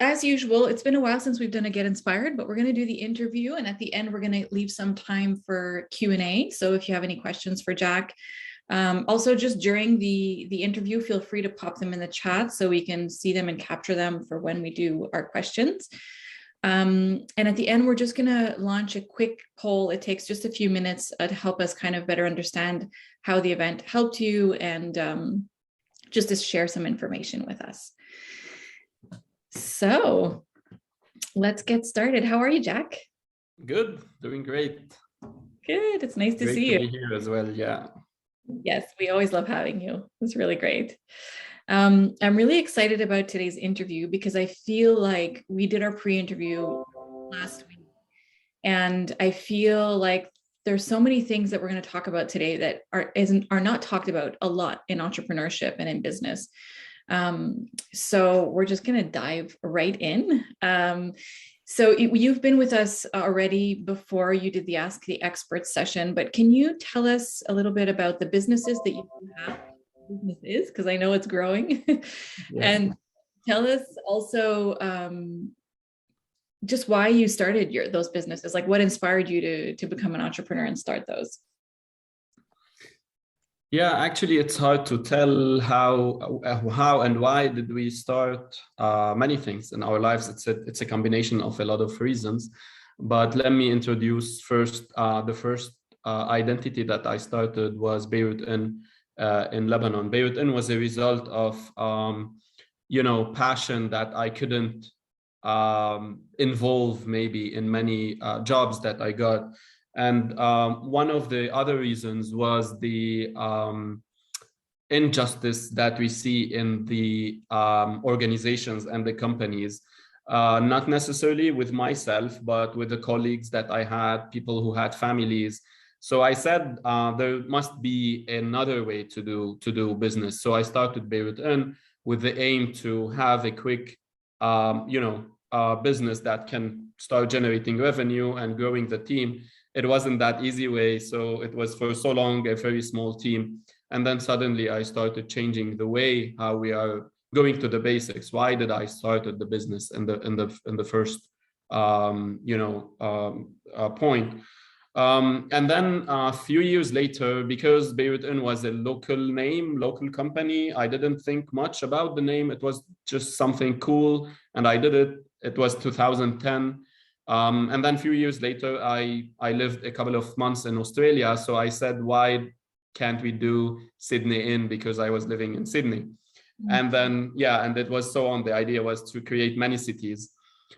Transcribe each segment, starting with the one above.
As usual, it's been a while since we've done a Get Inspired, but we're going to do the interview. And at the end, we're going to leave some time for Q&A. So if you have any questions for Jack, also just during the interview, feel free to pop them in the chat so we can see them and capture them for when we do our questions. And at the end, we're just going to launch a quick poll. It takes just a few minutes to help us kind of better understand how the event helped you and just to share some information with us. So let's get started. How are you, Jack? Good, doing great. Good. It's nice to great see to you. Be here as well. Yeah. Yes, we always love having you. It's really great. I'm really excited about today's interview because I feel like we did our pre-interview last week, and I feel like there's so many things that we're going to talk about today that are not talked about a lot in entrepreneurship and in business. So we're just going to dive right in. So you've been with us already before you did the Ask the Experts session, but can you tell us a little bit about the businesses that you have? Business is, because I know it's growing. Yeah. And tell us also just why you started those businesses, like what inspired you to become an entrepreneur and start those? Yeah, actually, it's hard to tell how and why did we start many things in our lives. It's a combination of a lot of reasons. But let me introduce first the first identity that I started was Beirut in Lebanon. Beirut was a result of passion that I couldn't involve maybe in many jobs that I got. And one of the other reasons was the injustice that we see in the organizations and the companies, not necessarily with myself, but with the colleagues that I had, people who had families. So I said there must be another way to do business. So I started Beirut with the aim to have a quick, business that can start generating revenue and growing the team. It wasn't that easy way. So it was for so long a very small team. And then suddenly I started changing the way how we are going to the basics. Why did I started the business in the first point? And then a few years later, because Beirut was a local company, I didn't think much about the name. It was just something cool, and I did it. It was 2010. And then a few years later, I lived a couple of months in Australia. So I said, why can't we do Sydney Inn? Because I was living in Sydney. Mm-hmm. And then, and it was so on. The idea was to create many cities.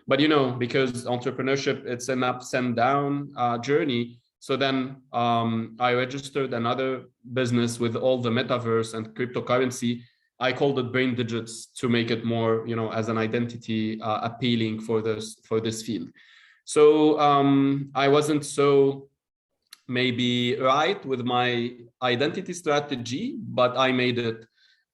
But, because entrepreneurship, it's an ups and down journey. So then I registered another business with all the metaverse and cryptocurrency. I called it Brain Digits to make it more, as an identity appealing for this field. So I wasn't so maybe right with my identity strategy, but I made it,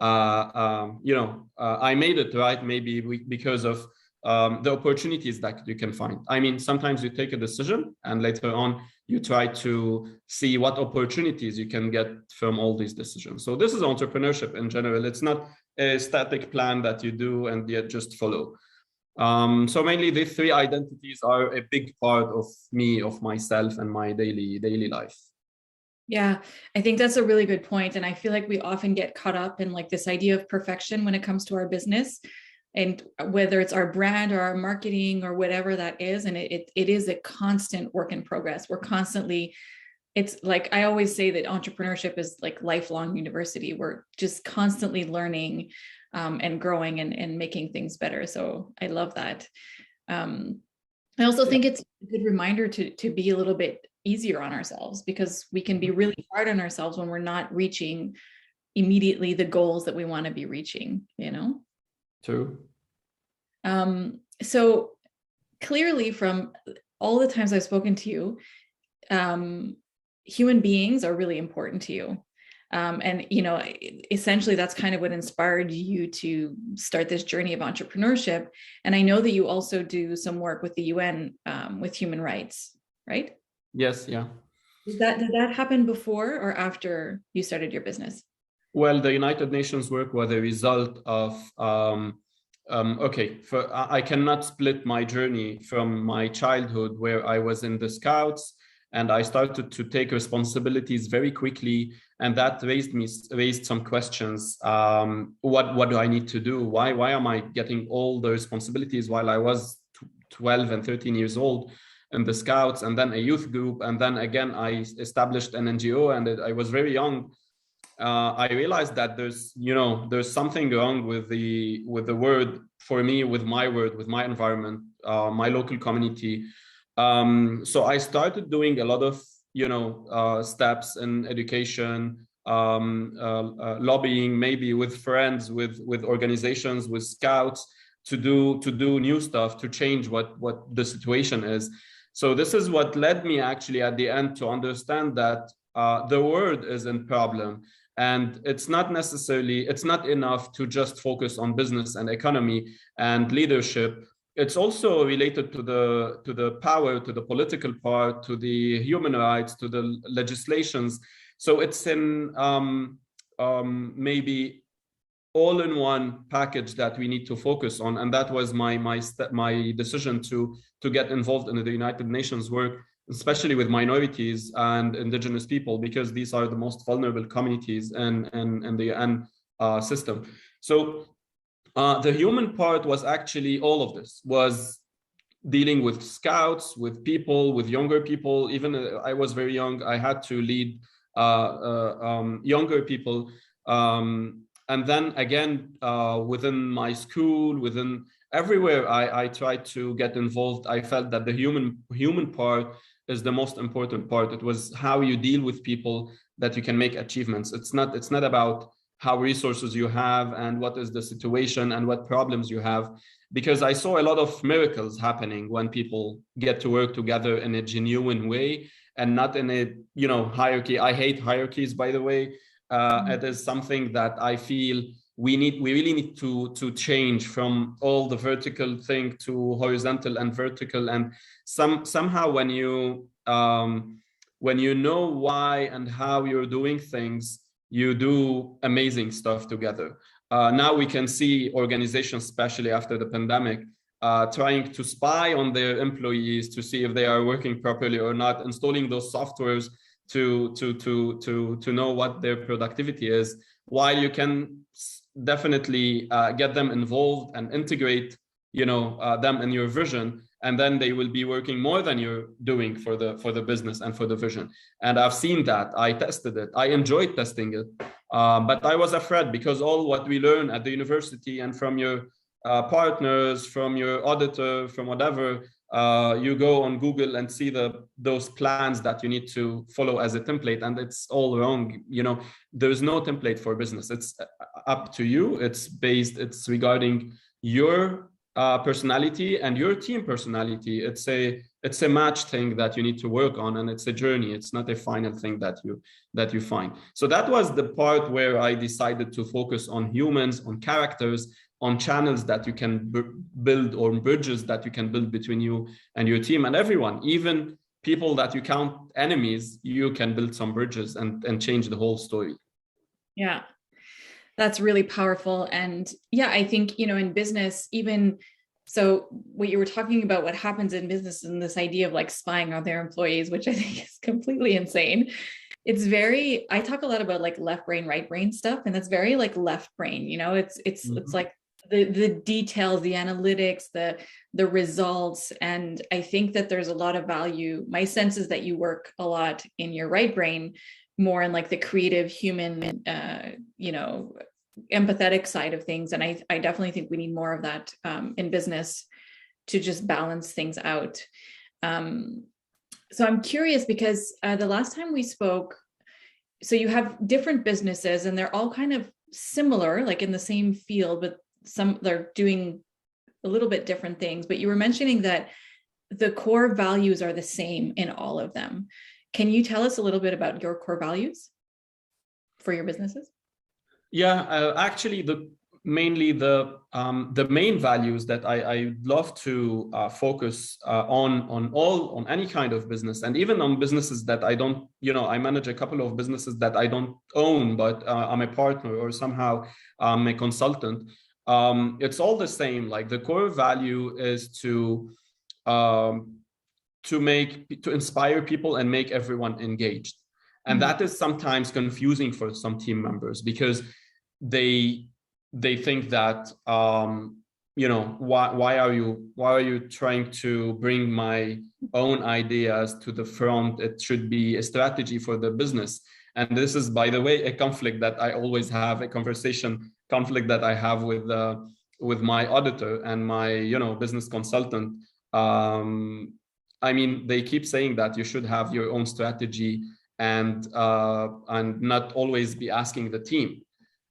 I made it right maybe because of the opportunities that you can find. I mean, sometimes you take a decision and later on you try to see what opportunities you can get from all these decisions. So this is entrepreneurship in general. It's not a static plan that you do and you just follow. So mainly these three identities are a big part of me, of myself and my daily life. Yeah, I think that's a really good point. And I feel like we often get caught up in like this idea of perfection when it comes to our business, and whether it's our brand or our marketing or whatever that is. And it is a constant work in progress. We're constantly, it's like, I always say that entrepreneurship is like lifelong university. We're just constantly learning and growing and making things better. So I love that. I also think it's a good reminder to be a little bit easier on ourselves, because we can be really hard on ourselves when we're not reaching immediately the goals that we want to be reaching, True. So clearly from all the times I've spoken to you, human beings are really important to you. And, essentially that's kind of what inspired you to start this journey of entrepreneurship. And I know that you also do some work with the UN with human rights, right? Yes. Yeah. Did that happen before or after you started your business? Well, the United Nations work was a result of Okay, I cannot split my journey from my childhood where I was in the Scouts and I started to take responsibilities very quickly, and that raised some questions. What do I need to do? Why am I getting all the responsibilities while I was 12 and 13 years old in the Scouts, and then a youth group, and then again I established an NGO, and I was very young. I realized that there's something wrong with the word for me, with my word, with my environment, my local community. So I started doing a lot of steps in education, lobbying, maybe with friends, with organizations, with scouts, to do new stuff, to change what the situation is. So this is what led me actually at the end to understand that the word isn't problem, and it's not enough to just focus on business and economy and leadership. It's also related to the power, to the political part, to the human rights, to the legislations. So it's in maybe all-in-one package that we need to focus on, and that was my decision to get involved in the United Nations work, especially with minorities and indigenous people, because these are the most vulnerable communities in the UN system. So the human part was actually all of this, was dealing with scouts, with people, with younger people. Even I was very young, I had to lead younger people. And then again, within my school, within everywhere I tried to get involved, I felt that the human part is the most important part. It was how you deal with people that you can make achievements. It's not about how resources you have and what is the situation and what problems you have, because I saw a lot of miracles happening when people get to work together in a genuine way and not in a hierarchy. I hate hierarchies, by the way. It is something that I feel we really need to change from all the vertical thing to horizontal and vertical. And somehow when you know why and how you're doing things, you do amazing stuff together. Now we can see organizations, especially after the pandemic, trying to spy on their employees to see if they are working properly or not, installing those softwares to know what their productivity is, while you can definitely get them involved and integrate them in your vision, and then they will be working more than you're doing for the business and for the vision. And I've seen that. I tested it. I enjoyed testing it, but I was afraid, because all what we learn at the university and from your partners, from your auditor, from whatever, you go on Google and see those plans that you need to follow as a template, and it's all wrong. There's no template for business. It's up to you. It's regarding your personality and your team personality. It's a match thing that you need to work on, and it's a journey. It's not a final thing that you find. So that was the part where I decided to focus on humans, on characters, on channels that you can build, or bridges that you can build between you and your team and everyone, even people that you count enemies. You can build some bridges and change the whole story. Yeah, that's really powerful. And yeah, I think, in business, even so, what you were talking about, what happens in business, and this idea of like spying on their employees, which I think is completely insane. I talk a lot about like left brain, right brain stuff, and that's very like left brain, it's like the details, the analytics, the results. And I think that there's a lot of value. My sense is that you work a lot in your right brain, more in like the creative, human, empathetic side of things. And I definitely think we need more of that in business to just balance things out. So I'm curious, because the last time we spoke, so you have different businesses and they're all kind of similar, like in the same field, but they're doing a little bit different things. But you were mentioning that the core values are the same in all of them. Can you tell us a little bit about your core values for your businesses? Yeah, actually, mainly the main values that I love to focus on any kind of business, and even on businesses that I don't, I manage a couple of businesses that I don't own, but I'm a partner or somehow I'm a consultant. it's all the same. Like the core value is um, to inspire people and make everyone engaged. And that is sometimes confusing for some team members because they think that why are you trying to bring my own ideas to the front? It should be a strategy for the business. And this is, by the way, a conflict that I always have, a conflict that I have with my auditor and my business consultant. I mean, they keep saying that you should have your own strategy and not always be asking the team.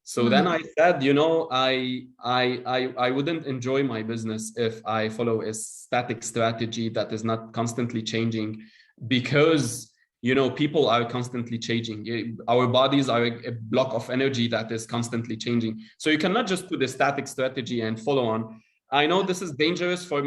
So then I said, I wouldn't enjoy my business if I follow a static strategy that is not constantly changing, because people are constantly changing. Our bodies are a block of energy that is constantly changing. So you cannot just put a static strategy and follow on. I know this is dangerous for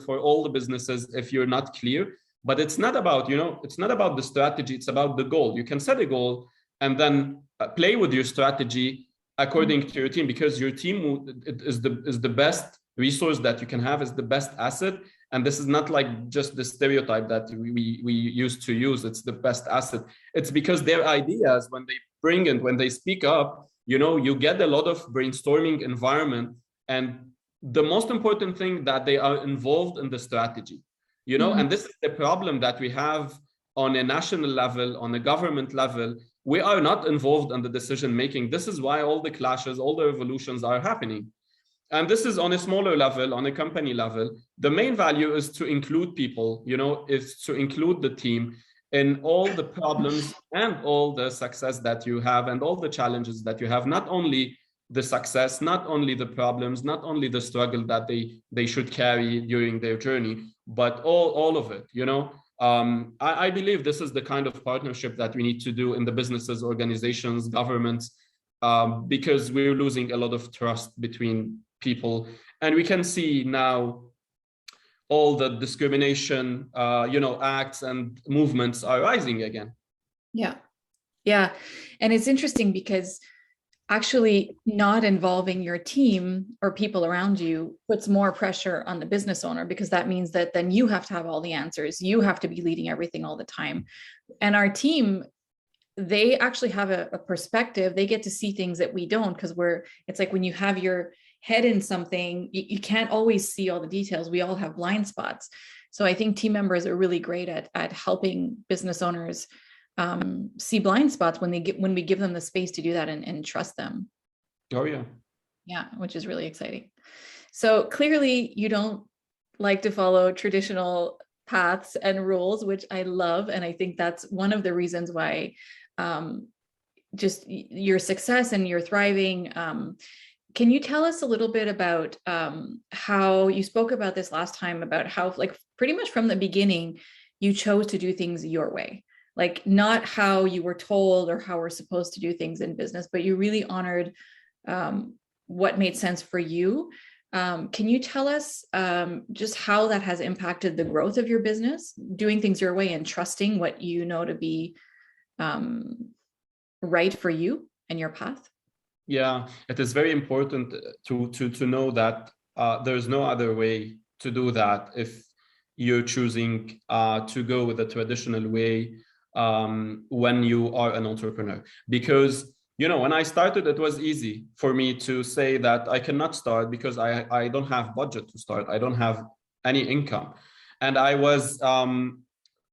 for all the businesses if you're not clear, but it's not about, it's not about the strategy, it's about the goal. You can set a goal and then play with your strategy according to your team, because your team is the best resource that you can have, is the best asset. And this is not like just the stereotype that we used to use. It's the best asset. It's because their ideas, when they bring it, when they speak up, you get a lot of brainstorming environment. And the most important thing, that they are involved in the strategy, and this is the problem that we have on a national level, on a government level. We are not involved in the decision making. This is why all the clashes, all the revolutions are happening. And this is on a smaller level, on a company level. The main value is to include people, is to include the team in all the problems and all the success that you have and all the challenges that you have. Not only the success, not only the problems, not only the struggle that they should carry during their journey, but all of it, I believe this is the kind of partnership that we need to do in the businesses, organizations, governments, because we're losing a lot of trust between people. And we can see now all the discrimination, acts and movements are rising again. Yeah. Yeah. And it's interesting because actually not involving your team or people around you puts more pressure on the business owner, because that means that then you have to have all the answers. You have to be leading everything all the time. And our team, they actually have a perspective. They get to see things that we don't, because it's like when you have your head in something, you can't always see all the details. We all have blind spots. So I think team members are really great at helping business owners see blind spots when we give them the space to do that and trust them. Oh yeah. Yeah, which is really exciting. So clearly you don't like to follow traditional paths and rules, which I love. And I think that's one of the reasons why just your success and your thriving. Can you tell us a little bit about how you spoke about this last time, about how, like, pretty much from the beginning, you chose to do things your way, like not how you were told or how we're supposed to do things in business, but you really honored what made sense for you. Can you tell us just how that has impacted the growth of your business, doing things your way and trusting what you know to be right for you and your path? Yeah, it is very important to know that there's no other way to do that if you're choosing to go with the traditional way when you are an entrepreneur. Because, when I started, it was easy for me to say that I cannot start because I don't have budget to start. I don't have any income. And I was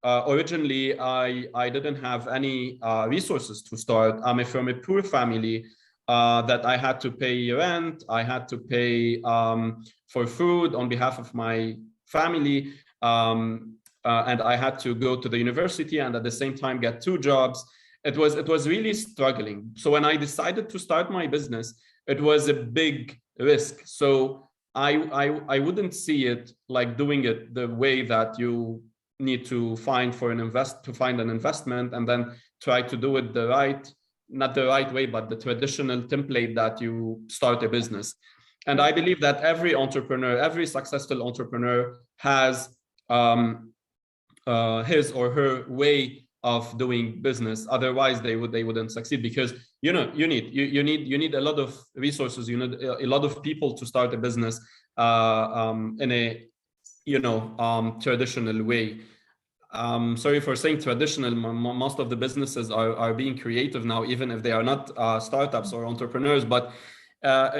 originally, I didn't have any resources to start. I'm from a poor family. That I had to pay rent, I had to pay for food on behalf of my family, and I had to go to the university and at the same time get 2 jobs. It was really struggling. So when I decided to start my business, it was a big risk. So I wouldn't see it like doing it the way that you need to find an investment and then try to do it not the right way, but the traditional template that you start a business. And I believe that every successful entrepreneur has his or her way of doing business. Otherwise, they wouldn't succeed, because you need a lot of resources. You need a lot of people to start a business in a traditional way. Sorry for saying traditional. Most of the businesses are being creative now, even if they are not startups or entrepreneurs. But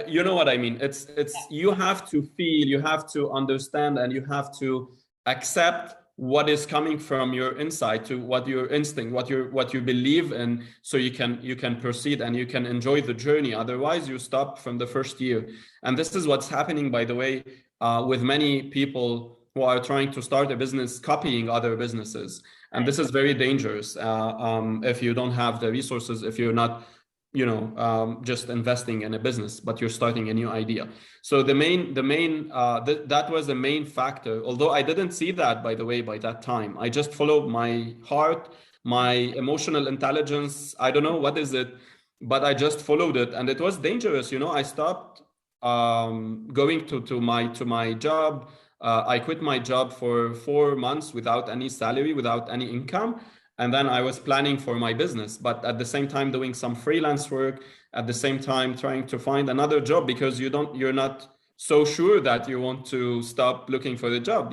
you know what I mean. It's you have to feel, you have to understand, and you have to accept what is coming from your inside, to what your instinct, what you believe in, so you can proceed and you can enjoy the journey. Otherwise, you stop from the first year. And this is what's happening, by the way, with many people who are trying to start a business, copying other businesses. And this is very dangerous if you don't have the resources, if you're not, just investing in a business, but you're starting a new idea. So that was the main factor. Although I didn't see that, by the way, by that time, I just followed my heart, my emotional intelligence. I don't know what is it, but I just followed it, and it was dangerous. I stopped going to my job. I quit my job for 4 months without any salary, without any income. And then I was planning for my business, but at the same time doing some freelance work, at the same time trying to find another job, because you're not so sure that you want to stop looking for the job.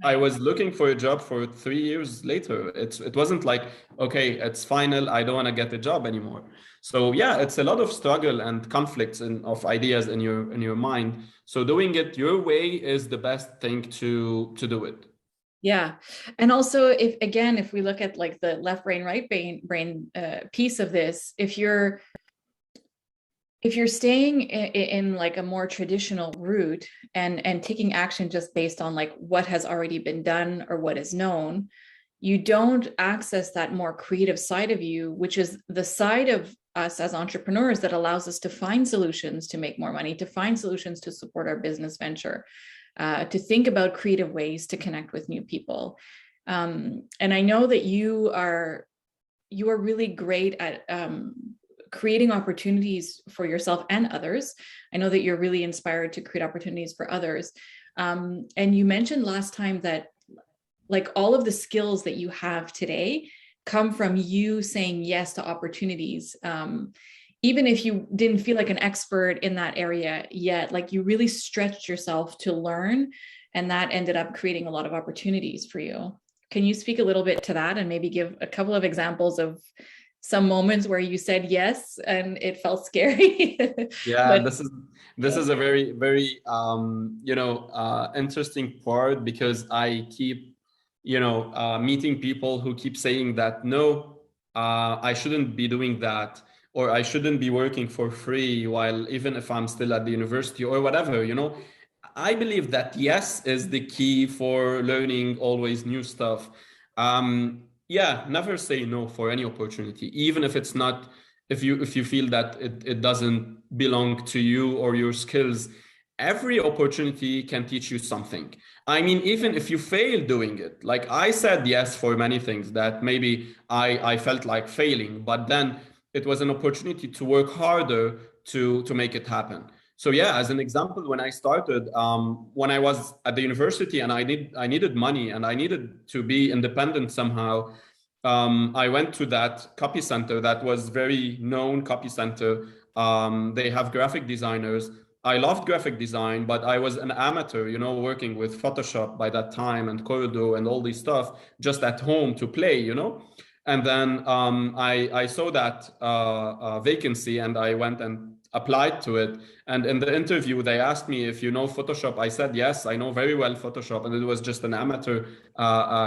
I was looking for a job for 3 years later. It wasn't like, okay, it's final, I don't want to get a job anymore. So yeah, it's a lot of struggle and conflicts of ideas in your mind. So doing it your way is the best thing to do it. Yeah. And also, if we look at like the left brain, right brain piece of this, if you're staying in like a more traditional route and taking action just based on like what has already been done or what is known, you don't access that more creative side of you, which is the side of us as entrepreneurs that allows us to find solutions to make more money, to find solutions to support our business venture, to think about creative ways to connect with new people. And I know that you are really great at creating opportunities for yourself and others. I know that you're really inspired to create opportunities for others. And you mentioned last time that like all of the skills that you have today come from you saying yes to opportunities. Even if you didn't feel like an expert in that area yet, like you really stretched yourself to learn, and that ended up creating a lot of opportunities for you. Can you speak a little bit to that and maybe give a couple of examples of some moments where you said yes and it felt scary? Yeah, But this is a very, very interesting part, because I keep meeting people who keep saying that no, I shouldn't be doing that, or I shouldn't be working for free while, even if I'm still at the university or whatever. I believe that yes is the key for learning always new stuff. Yeah, never say no for any opportunity, even if it's not, if you feel that it doesn't belong to you or your skills. Every opportunity can teach you something. I mean, even if you fail doing it, like I said yes for many things that maybe I felt like failing, but then it was an opportunity to work harder to make it happen. So yeah, as an example, when I started, when I was at the university and I needed money and I needed to be independent somehow, I went to that copy center that was very known copy center. They have graphic designers. I loved graphic design, but I was an amateur, working with Photoshop by that time and Corridor and all this stuff just at home to play. And then I saw that vacancy and I went and applied to it. And in the interview, they asked me if you know Photoshop. I said, yes, I know very well Photoshop. And it was just an amateur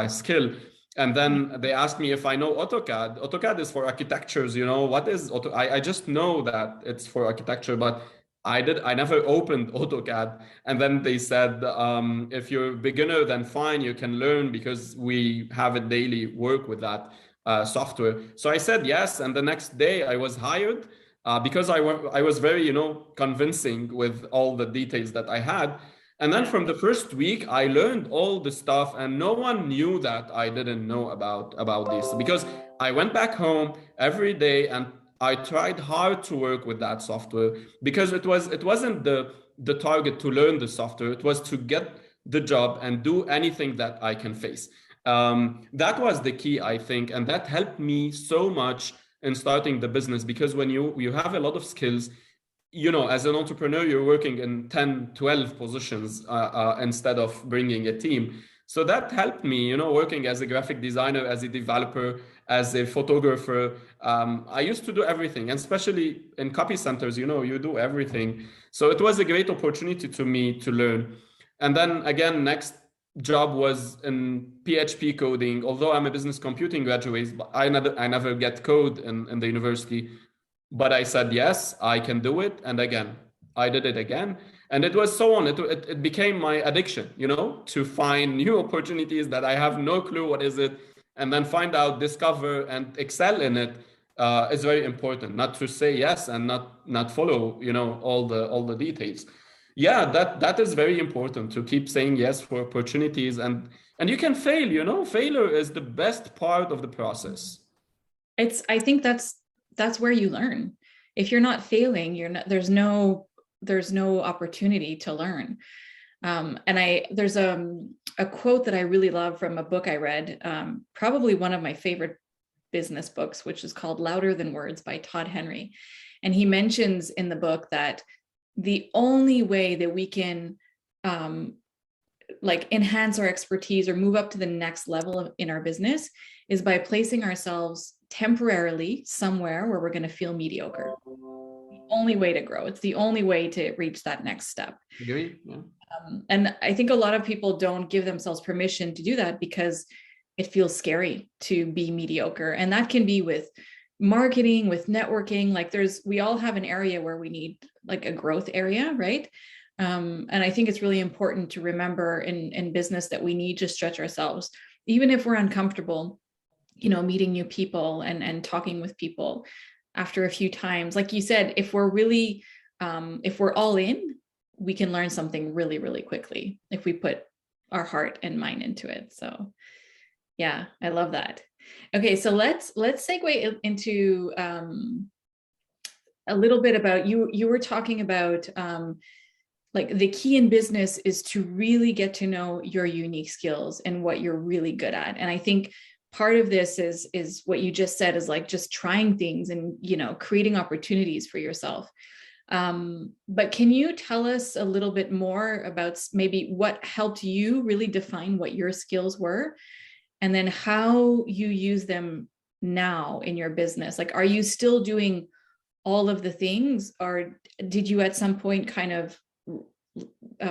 skill. And then they asked me if I know AutoCAD. AutoCAD is for architectures, what is Auto? I just know that it's for architecture, but I never opened AutoCAD. And then they said, if you're a beginner, then fine, you can learn because we have a daily work with that software. So I said yes. And the next day I was hired because I was very, convincing with all the details that I had. And then from the first week, I learned all the stuff, and no one knew that I didn't know about this, because I went back home every day and I tried hard to work with that software, because it wasn't the target to learn the software. It was to get the job and do anything that I can face. That was the key, I think, and that helped me so much in starting the business, because when you have a lot of skills, as an entrepreneur, you're working in 10, 12 positions instead of bringing a team. So that helped me, working as a graphic designer, as a developer, as a photographer. I used to do everything, and especially in copy centers, you do everything. So it was a great opportunity to me to learn. And then again, next job was in PHP coding. Although I'm a business computing graduate, but I never get code in the university. But I said, yes, I can do it. And again, I did it again. And it was so on. It became my addiction, to find new opportunities that I have no clue what is it. And then find out, discover, and excel in it is very important. Not to say yes and not follow, all the details. Yeah, that is very important, to keep saying yes for opportunities. And you can fail, failure is the best part of the process. I think that's where you learn. If you're not failing, you're not, there's no opportunity to learn. And there's a quote that I really love from a book I read, probably one of my favorite business books, which is called Louder Than Words by Todd Henry. And he mentions in the book that the only way that we can like enhance our expertise or move up to the next level in our business is by placing ourselves temporarily somewhere where we're going to feel mediocre. The only way to grow. It's the only way to reach that next step. Agree? Yeah. And I think a lot of people don't give themselves permission to do that because it feels scary to be mediocre. And that can be with marketing, with networking. Like we all have an area where we need like a growth area, right? And I think it's really important to remember in business that we need to stretch ourselves, even if we're uncomfortable, meeting new people and talking with people after a few times. Like you said, if we're all in, we can learn something really, really quickly if we put our heart and mind into it. So yeah, I love that. Okay, so let's segue into a little bit about you. You were talking about like the key in business is to really get to know your unique skills and what you're really good at. And I think part of this is what you just said, is like just trying things and creating opportunities for yourself. But can you tell us a little bit more about maybe what helped you really define what your skills were, and then how you use them now in your business? Like, are you still doing all of the things, or did you at some point kind of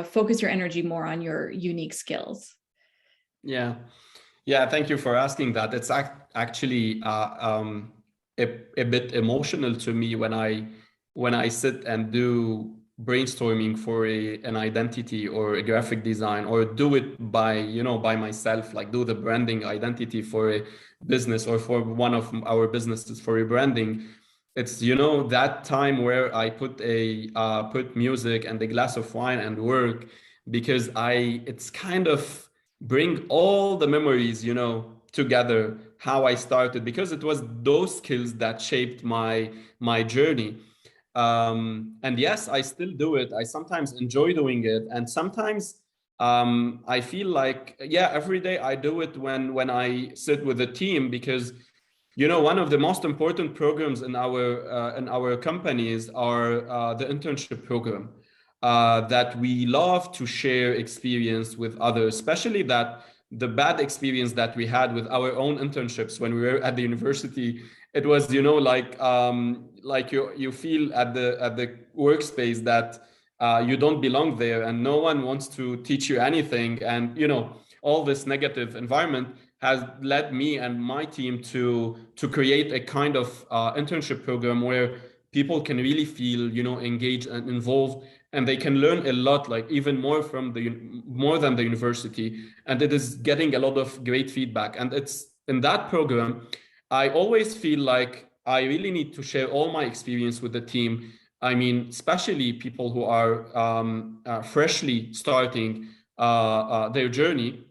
focus your energy more on your unique skills? Yeah. Yeah, thank you for asking that. It's actually a bit emotional to me when I sit and do brainstorming for an identity or a graphic design, or do it by myself, like do the branding identity for a business or for one of our businesses for rebranding. It's that time where I put music and a glass of wine and work, because it's kind of bring all the memories together, how I started, because it was those skills that shaped my journey. And yes, I still do it. I sometimes enjoy doing it, and sometimes I feel like, yeah, every day I do it when I sit with a team, because one of the most important programs in our companies are the internship program, that we love to share experience with others, especially that the bad experience that we had with our own internships when we were at the university. It was like you feel at the workspace that you don't belong there, and no one wants to teach you anything, and all this negative environment has led me and my team to create a kind of internship program where people can really feel engaged and involved, and they can learn a lot, like even more more than the university. And it is getting a lot of great feedback, and it's in that program I always feel like I really need to share all my experience with the team. I mean, especially people who are freshly starting their journey.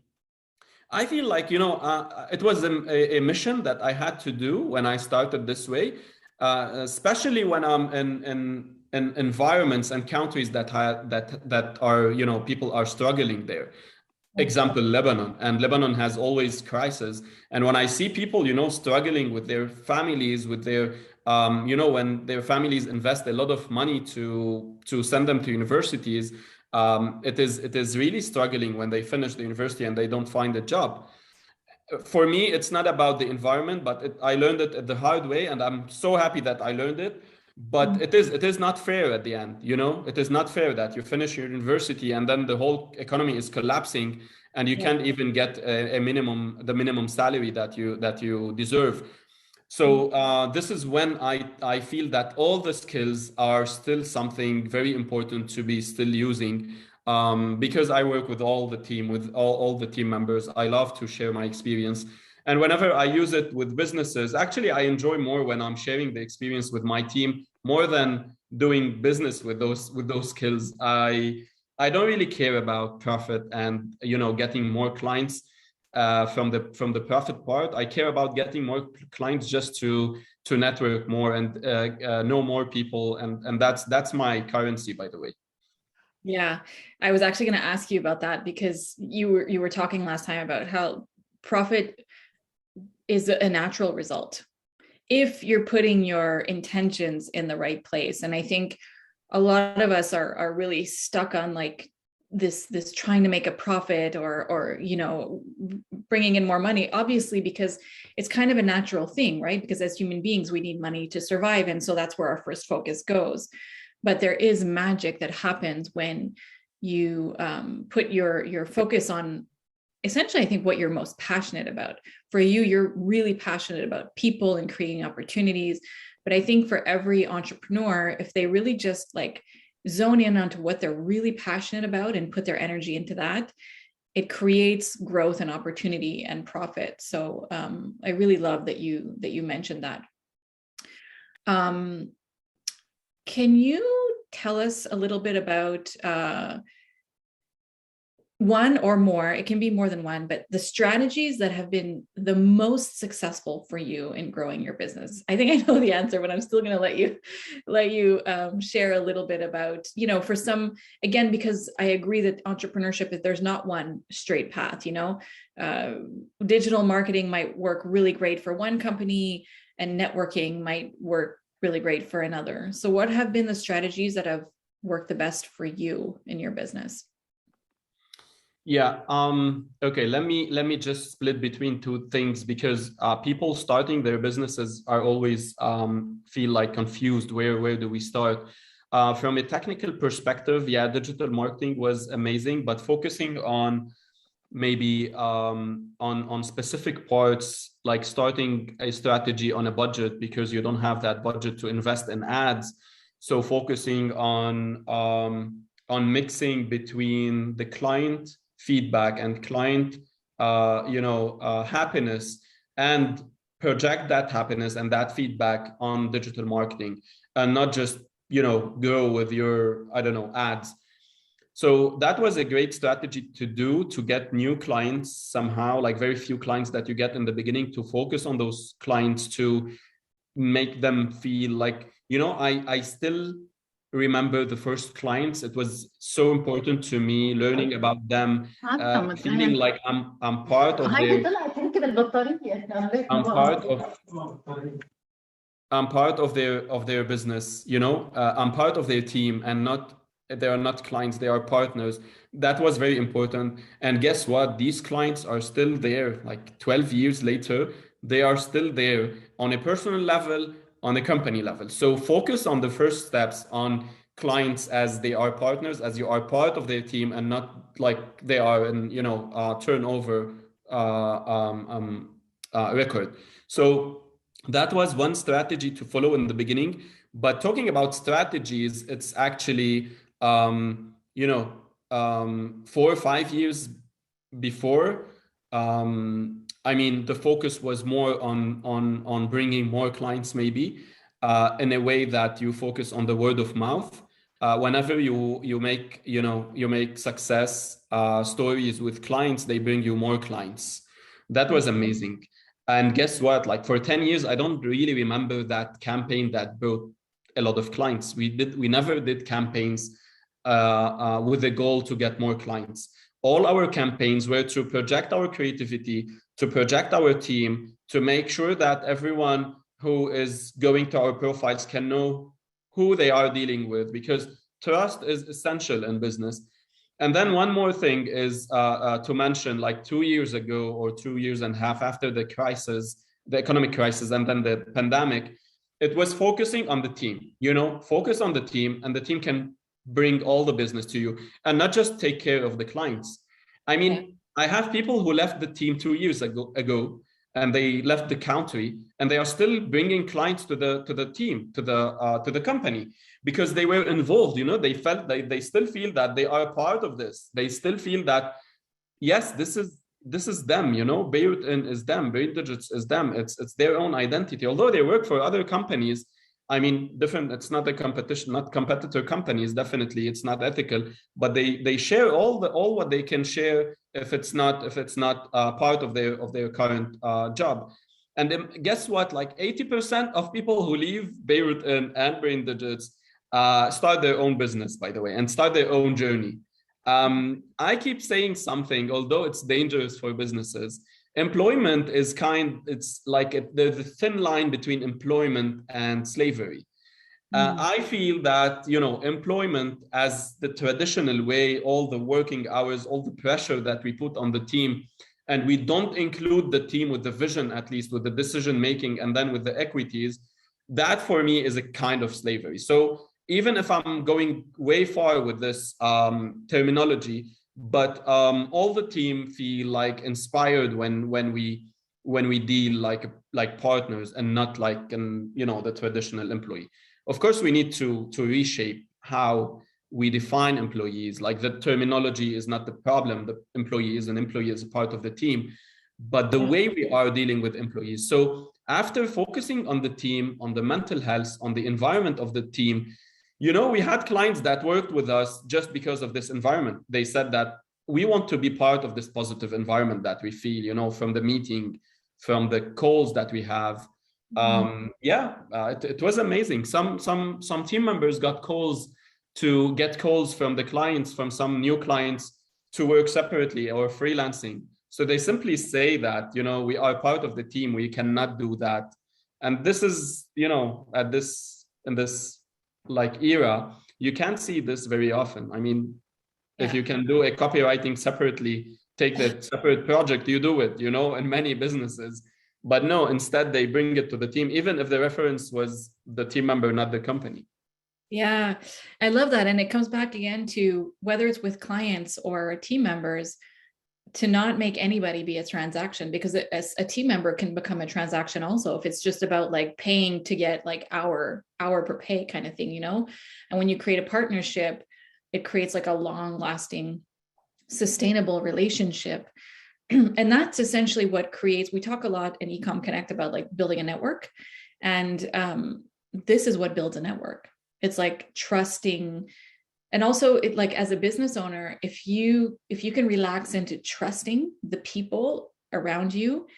I feel like, it was a mission that I had to do when I started this way, especially when I'm in environments and countries that are, people are struggling there. example, Lebanon, and Lebanon has always crisis. And when I see people, struggling with their families, with their, when their families invest a lot of money to send them to universities, it is really struggling when they finish the university and they don't find a job. For me, it's not about the environment, but I learned it the hard way, and I'm so happy that I learned it. But it is not fair at the end. It is not fair that you finish your university and then the whole economy is collapsing, and you Yeah. can't even get the minimum salary that you deserve. So this is when I feel that all the skills are still something very important to be still using, because I work with all the team, with all the team members. I love to share my experience. And whenever I use it with businesses, actually, I enjoy more when I'm sharing the experience with my team more than doing business with those skills. I don't really care about profit and getting more clients from the profit part. I care about getting more clients just to network more and know more people, and that's my currency, by the way. Yeah, I was actually going to ask you about that because you were talking last time about how profit is a natural result if you're putting your intentions in the right place. And I think a lot of us are really stuck on like this trying to make a profit or bringing in more money, obviously, because it's kind of a natural thing, right? Because as human beings, we need money to survive, and so that's where our first focus goes. But there is magic that happens when you put your focus on essentially, I think, what you're most passionate about. For you, you're really passionate about people and creating opportunities. But I think for every entrepreneur, if they really just like zone in onto what they're really passionate about and put their energy into that, it creates growth and opportunity and profit. So I really love that you mentioned that. Can you tell us a little bit about one or more, it can be more than one, but the strategies that have been the most successful for you in growing your business? I think I know the answer, but I'm still going to let you share a little bit about, for some, again, because I agree that entrepreneurship is, there's not one straight path. Digital marketing might work really great for one company and networking might work really great for another. So what have been the strategies that have worked the best for you in your business? Yeah. Okay. Let me just split between two things, because people starting their businesses are always feel like confused. Where do we start? From a technical perspective, yeah, digital marketing was amazing, but focusing on maybe on specific parts, like starting a strategy on a budget because you don't have that budget to invest in ads. So focusing on mixing between the client feedback and client happiness, and project that happiness and that feedback on digital marketing, and not just go with your, I don't know, ads. So that was a great strategy to do, to get new clients somehow, like very few clients that you get in the beginning, to focus on those clients, to make them feel like, I still remember the first clients. It was so important to me, learning about them, feeling like I'm part of their I'm part of I'm part of their business. I'm part of their team, and not they are not clients, they are partners. That was very important. And guess what? These clients are still there, like 12 years later. They are still there on a personal level, on a company level. So focus on the first steps, on clients as they are partners, as you are part of their team, and not like they are in turnover record. So that was one strategy to follow in the beginning. But talking about strategies, it's actually 4 or 5 years before. I mean, the focus was more on bringing more clients, maybe in a way that you focus on the word of mouth. Whenever you make success stories with clients, they bring you more clients. That was amazing. And guess what? Like for 10 years, I don't really remember that campaign that brought a lot of clients. We never did campaigns with the goal to get more clients. all our campaigns were to project our creativity, to project our team, to make sure that everyone who is going to our profiles can know who they are dealing with, because trust is essential in business. And then one more thing is to mention, like 2 years ago or 2 years and a half after the crisis, the economic crisis, and then the pandemic, it was focusing on the team, focus on the team, and the team can bring all the business to you and not just take care of the clients. I mean, I have people who left the team 2 years ago, and they left the country, and they are still bringing clients to the team, to the company, because they were involved. They felt they still feel that they are a part of this. They still feel that, yes, this is them. Beirut is them. Beirut Digits is them. It's their own identity. Although they work for other companies, I mean, different. It's not a competition, not competitor companies. Definitely, it's not ethical. But they share all what they can share if it's not part of their current job. And then guess what? Like 80% of people who leave Beirut and Brain Digits start their own business, by the way, and start their own journey. I keep saying something, although it's dangerous for businesses. Employment is it's like there's a thin line between employment and slavery. I feel that, employment as the traditional way, all the working hours, all the pressure that we put on the team, and we don't include the team with the vision, at least with the decision making, and then with the equities, that for me is a kind of slavery. So even if I'm going way far with this terminology, but all the team feel like inspired when we deal like partners and not like the traditional employee. Of course, we need to reshape how we define employees. Like, the terminology is not the problem. The employee is an employee, as a part of the team, but the way we are dealing with employees. So after focusing on the team, on the mental health, on the environment of the team, we had clients that worked with us just because of this environment. They said that we want to be part of this positive environment that we feel, from the meeting, from the calls that we have. It was amazing. Some team members got calls from the clients, from some new clients, to work separately or freelancing. So they simply say that, we are part of the team. We cannot do that. And this is, in this like era, you can't see this very often. I mean, if you can do a copywriting separately, take that separate project, you do it, in many businesses. But no, instead they bring it to the team, even if the reference was the team member, not the company. Yeah, I love that. And it comes back again to whether it's with clients or team members, to not make anybody be a transaction, because a team member can become a transaction also, if it's just about like paying to get like hour per pay kind of thing, And when you create a partnership, it creates like a long lasting, sustainable relationship. And that's essentially what creates, we talk a lot in ecomConnect about like building a network. And this is what builds a network. It's like trusting. And also, it, like, as a business owner, if you can relax into trusting the people around you,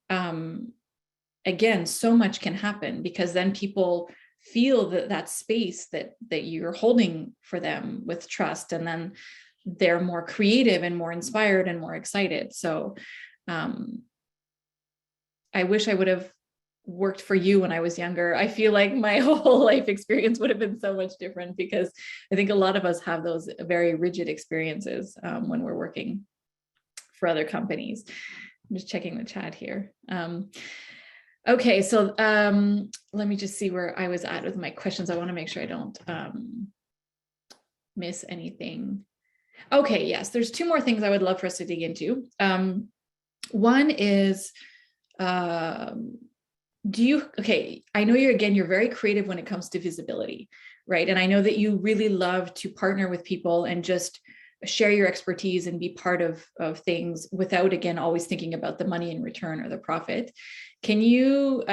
again, so much can happen, because then people feel that space that you're holding for them with trust, and then they're more creative and more inspired and more excited. So I wish I would have worked for you when I was younger. I feel like my whole life experience would have been so much different, because I think a lot of us have those very rigid experiences when we're working for other companies. I'm just checking the chat here. Okay, so let me just see where I was at with my questions. I want to make sure I don't miss anything. Okay, yes, there's two more things I would love for us to dig into. One is, I know you're very creative when it comes to visibility, right? And I know that you really love to partner with people and just share your expertise and be part of things without, again, always thinking about the money in return or the profit. Can you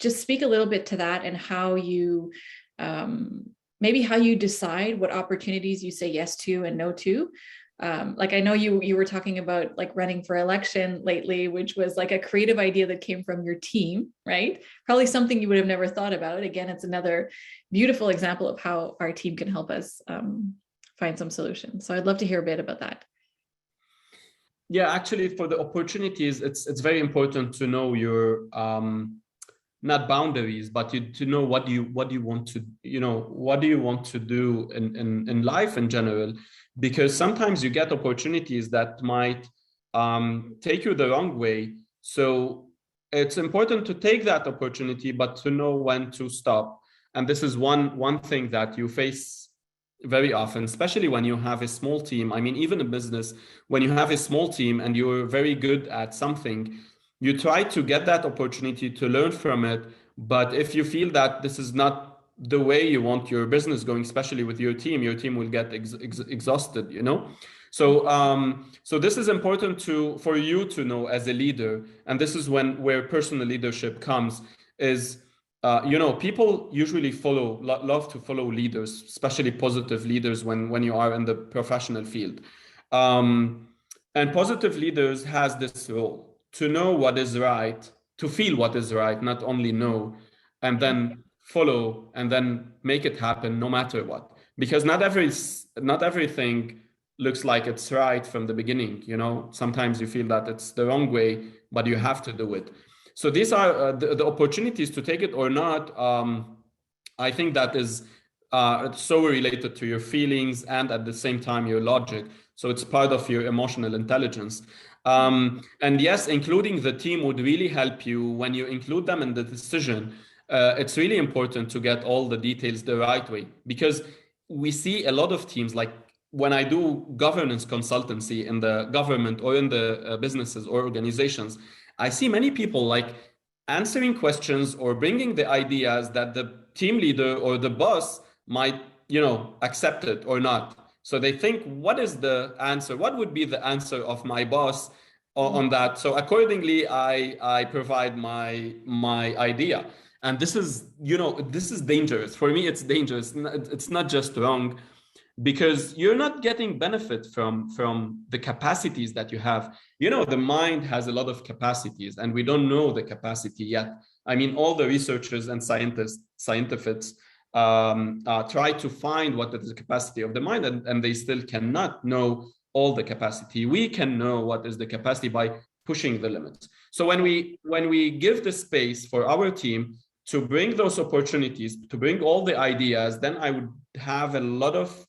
just speak a little bit to that, and how you, maybe how you decide what opportunities you say yes to and no to? Like, I know you were talking about like running for election lately, which was like a creative idea that came from your team, right? Probably something you would have never thought about. Again, it's another beautiful example of how our team can help us find some solutions. So I'd love to hear a bit about that. Yeah, actually, for the opportunities, it's very important to know your not boundaries, but to know what do you want to, what do you want to do in life in general, because sometimes you get opportunities that might take you the wrong way. So it's important to take that opportunity, but to know when to stop. And this is one thing that you face very often, especially when you have a small team. I mean, even a business, when you have a small team and you're very good at something, you try to get that opportunity to learn from it. But if you feel that this is not the way you want your business going, especially with your team will get exhausted, so this is important for you to know as a leader. And this is where personal leadership comes, is people usually love to follow leaders, especially positive leaders when you are in the professional field. Um, and positive leaders has this role to know what is right, to feel what is right, not only know, and Yeah. then follow and then make it happen no matter what. Because not everything looks like it's right from the beginning. Sometimes you feel that it's the wrong way, but you have to do it. So these are the opportunities to take it or not. I think that is so related to your feelings and at the same time your logic. So it's part of your emotional intelligence. And yes, including the team would really help you when you include them in the decision. It's really important to get all the details the right way, because we see a lot of teams, like when I do governance consultancy in the government or in the businesses or organizations, I see many people like answering questions or bringing the ideas that the team leader or the boss might, accept it or not. So they think, what is the answer? What would be the answer of my boss on that? So accordingly, I provide my idea. And this is, this is dangerous. For me, it's dangerous. It's not just wrong, because you're not getting benefit from the capacities that you have. The mind has a lot of capacities, and we don't know the capacity yet. I mean, all the researchers and scientists try to find what is the capacity of the mind, and they still cannot know all the capacity. We can know what is the capacity by pushing the limits. So when we give the space for our team to bring those opportunities, to bring all the ideas, then I would have a lot of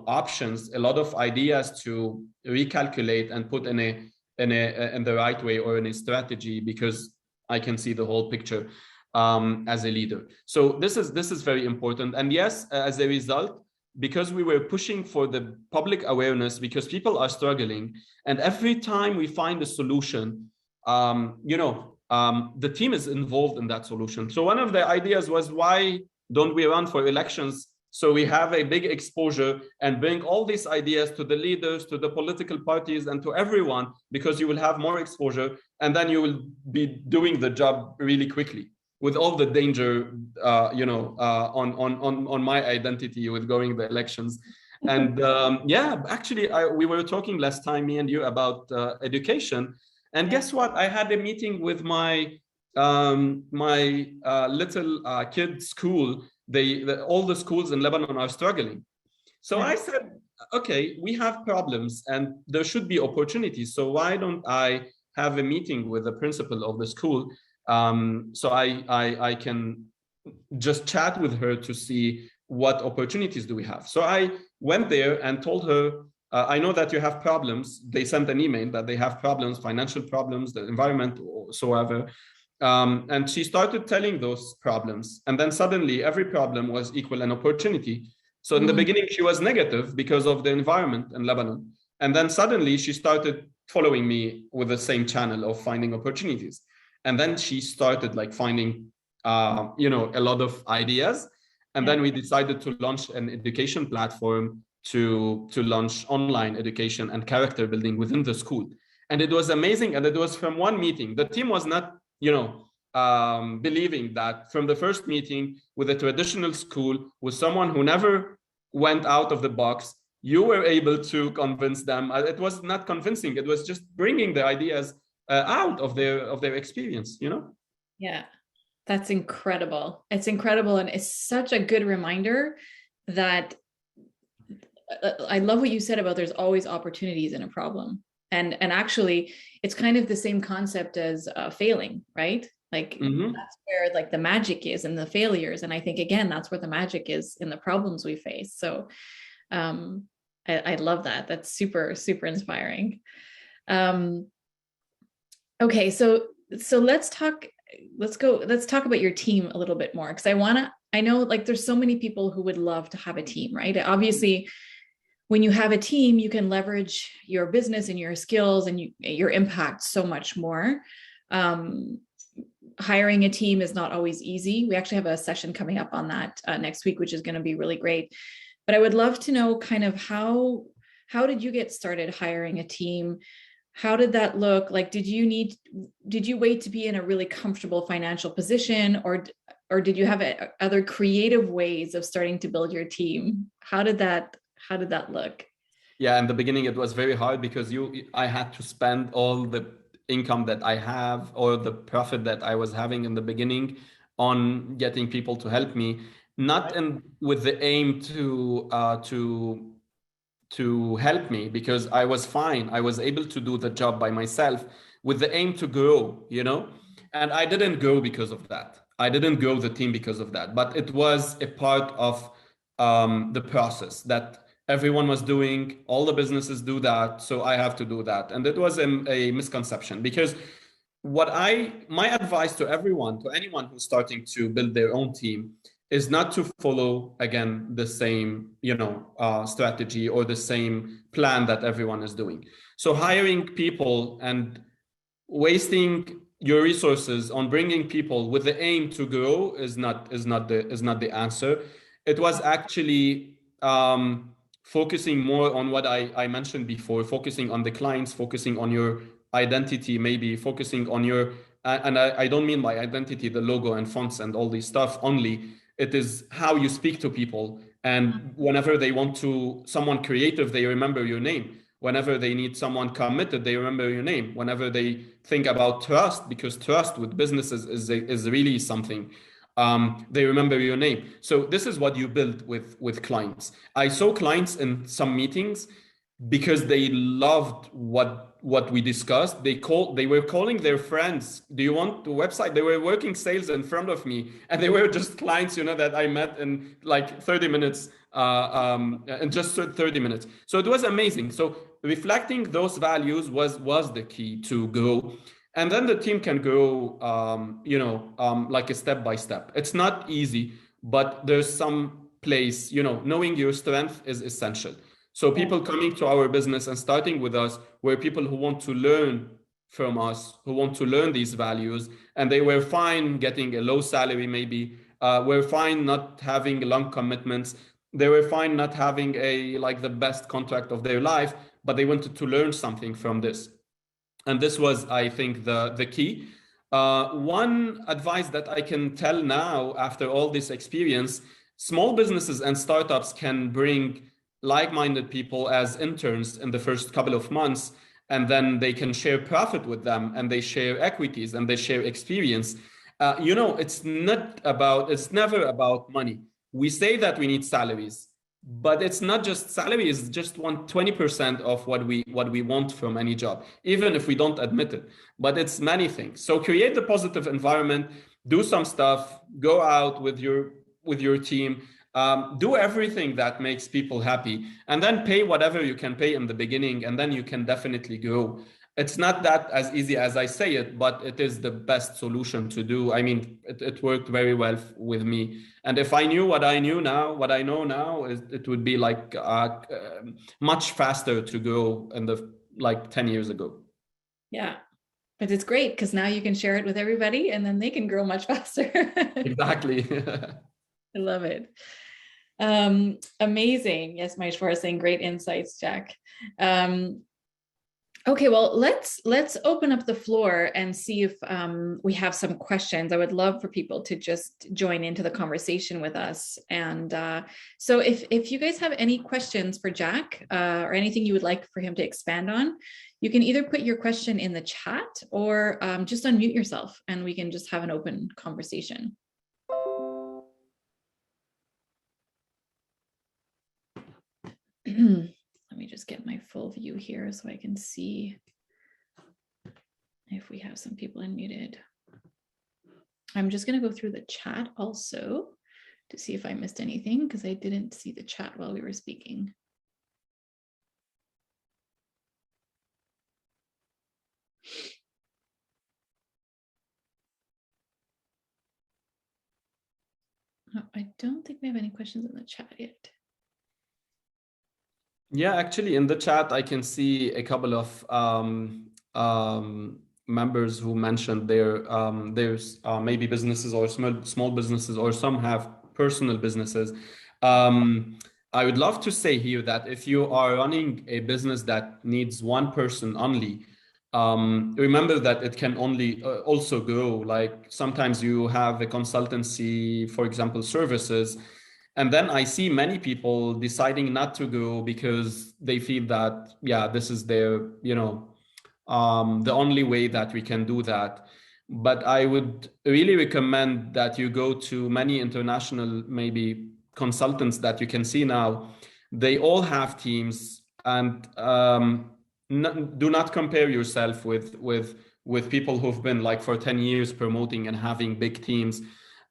options, a lot of ideas to recalculate and put in the right way or in a strategy, because I can see the whole picture as a leader. So this is very important. And yes, as a result, because we were pushing for the public awareness, because people are struggling, and every time we find a solution, the team is involved in that solution. So one of the ideas was, why don't we run for elections so we have a big exposure and bring all these ideas to the leaders, to the political parties, and to everyone, because you will have more exposure, and then you will be doing the job really quickly, with all the danger, on my identity with going the elections. And yeah, actually, we were talking last time, me and you, about education. And Yeah. guess what? I had a meeting with my little kid school. All the schools in Lebanon are struggling. So Yeah. I said, okay, we have problems and there should be opportunities. So why don't I have a meeting with the principal of the school, so I can just chat with her to see what opportunities do we have. So I went there and told her, I know that you have problems. They sent an email that they have problems, financial problems, the environment, or so ever. And she started telling those problems. And then suddenly every problem was equal an opportunity. So in the Mm. beginning, she was negative because of the environment in Lebanon. And then suddenly she started following me with the same channel of finding opportunities. And then she started like finding, a lot of ideas. And Yeah. then we decided to launch an education platform to launch online education and character building within the school. And it was amazing. And it was from one meeting. The team was not, believing that from the first meeting with a traditional school, with someone who never went out of the box, you were able to convince them. It was not convincing. It was just bringing the ideas out of their experience. Yeah. That's incredible. It's incredible. And it's such a good reminder that I love what you said about there's always opportunities in a problem. And actually, it's kind of the same concept as failing, right? Like Mm-hmm. that's where like the magic is in the failures. And I think again, that's where the magic is in the problems we face. So um, I love that. That's super, super inspiring. Um, okay, so let's talk about your team a little bit more because I know like there's so many people who would love to have a team, right? Obviously, when you have a team, you can leverage your business and your skills and your impact so much more. Um, Hiring a team is not always easy. We actually have a session coming up on that next week, which is going to be really great. But I would love to know kind of how did you get started hiring a team? How did that look? Like, did you wait to be in a really comfortable financial position, or did you have other creative ways of starting to build your team? How did that look? Yeah, in the beginning it was very hard because I had to spend all the income that I have or the profit that I was having in the beginning on getting people to help me, not in with the aim to help me because I was fine. I was able to do the job by myself with the aim to grow, you know? And I didn't grow because of that. I didn't grow the team because of that, but it was a part of the process that everyone was doing. All the businesses do that, so I have to do that. And it was a misconception because my advice to everyone, to anyone who's starting to build their own team, is not to follow again the same strategy or the same plan that everyone is doing. So hiring people and wasting your resources on bringing people with the aim to grow is not the answer. It was actually focusing more on what I mentioned before, focusing on the clients, focusing on your identity, maybe focusing on your and I don't mean by identity the logo and fonts and all this stuff only. It is how you speak to people, and whenever they want to someone creative, they remember your name. Whenever they need someone committed, they remember your name. Whenever they think about trust, because trust with businesses is really something, they remember your name. So this is what you build with clients. I saw clients in some meetings because they loved what we discussed. They were calling their friends. Do you want the website? They were working sales in front of me, and they were just clients, that I met in like 30 minutes, in just 30 minutes. So it was amazing. So reflecting those values was the key to grow. And then the team can grow, like a step by step. It's not easy, but there's some place, knowing your strength is essential. So Yeah. people coming to our business and starting with us were people who want to learn from us, who want to learn these values, and they were fine getting a low salary, maybe, were fine not having long commitments. They were fine not having the best contract of their life, but they wanted to learn something from this. And this was, I think, the key. One advice that I can tell now after all this experience: small businesses and startups can bring like-minded people as interns in the first couple of months, and then they can share profit with them, and they share equities, and they share experience. It's never about money. We say that we need salaries, but it's not just salary is just 20% of what we want from any job, even if we don't admit it. But it's many things. So create the positive environment, do some stuff, go out with your team, do everything that makes people happy, and then pay whatever you can pay in the beginning, and then you can definitely grow. It's not that as easy as I say it, but it is the best solution to do. I mean, it worked very well with me. And if I knew what I knew now, what I know now, it would be like much faster to go in the like 10 years ago. Yeah. But it's great because now you can share it with everybody and then they can grow much faster. Exactly. I love it. Amazing. Yes, my Shwar saying great insights, Jack. Okay, well, let's open up the floor and see if we have some questions. I would love for people to just join into the conversation with us. And so if you guys have any questions for Jack or anything you would like for him to expand on, you can either put your question in the chat or just unmute yourself and we can just have an open conversation. Let me just get my full view here so I can see if we have some people unmuted. I'm just going to go through the chat also to see if I missed anything, because I didn't see the chat while we were speaking. Oh, I don't think we have any questions in the chat yet. Yeah, actually, in the chat, I can see a couple of members who mentioned there's maybe businesses or small businesses, or some have personal businesses. I would love to say here that if you are running a business that needs one person only, remember that it can only also grow. Like sometimes you have a consultancy, for example, services. And then I see many people deciding not to go because they feel that, yeah, this is their, the only way that we can do that. But I would really recommend that you go to many international, maybe consultants that you can see now. They all have teams, and do not compare yourself with people who've been like for 10 years promoting and having big teams.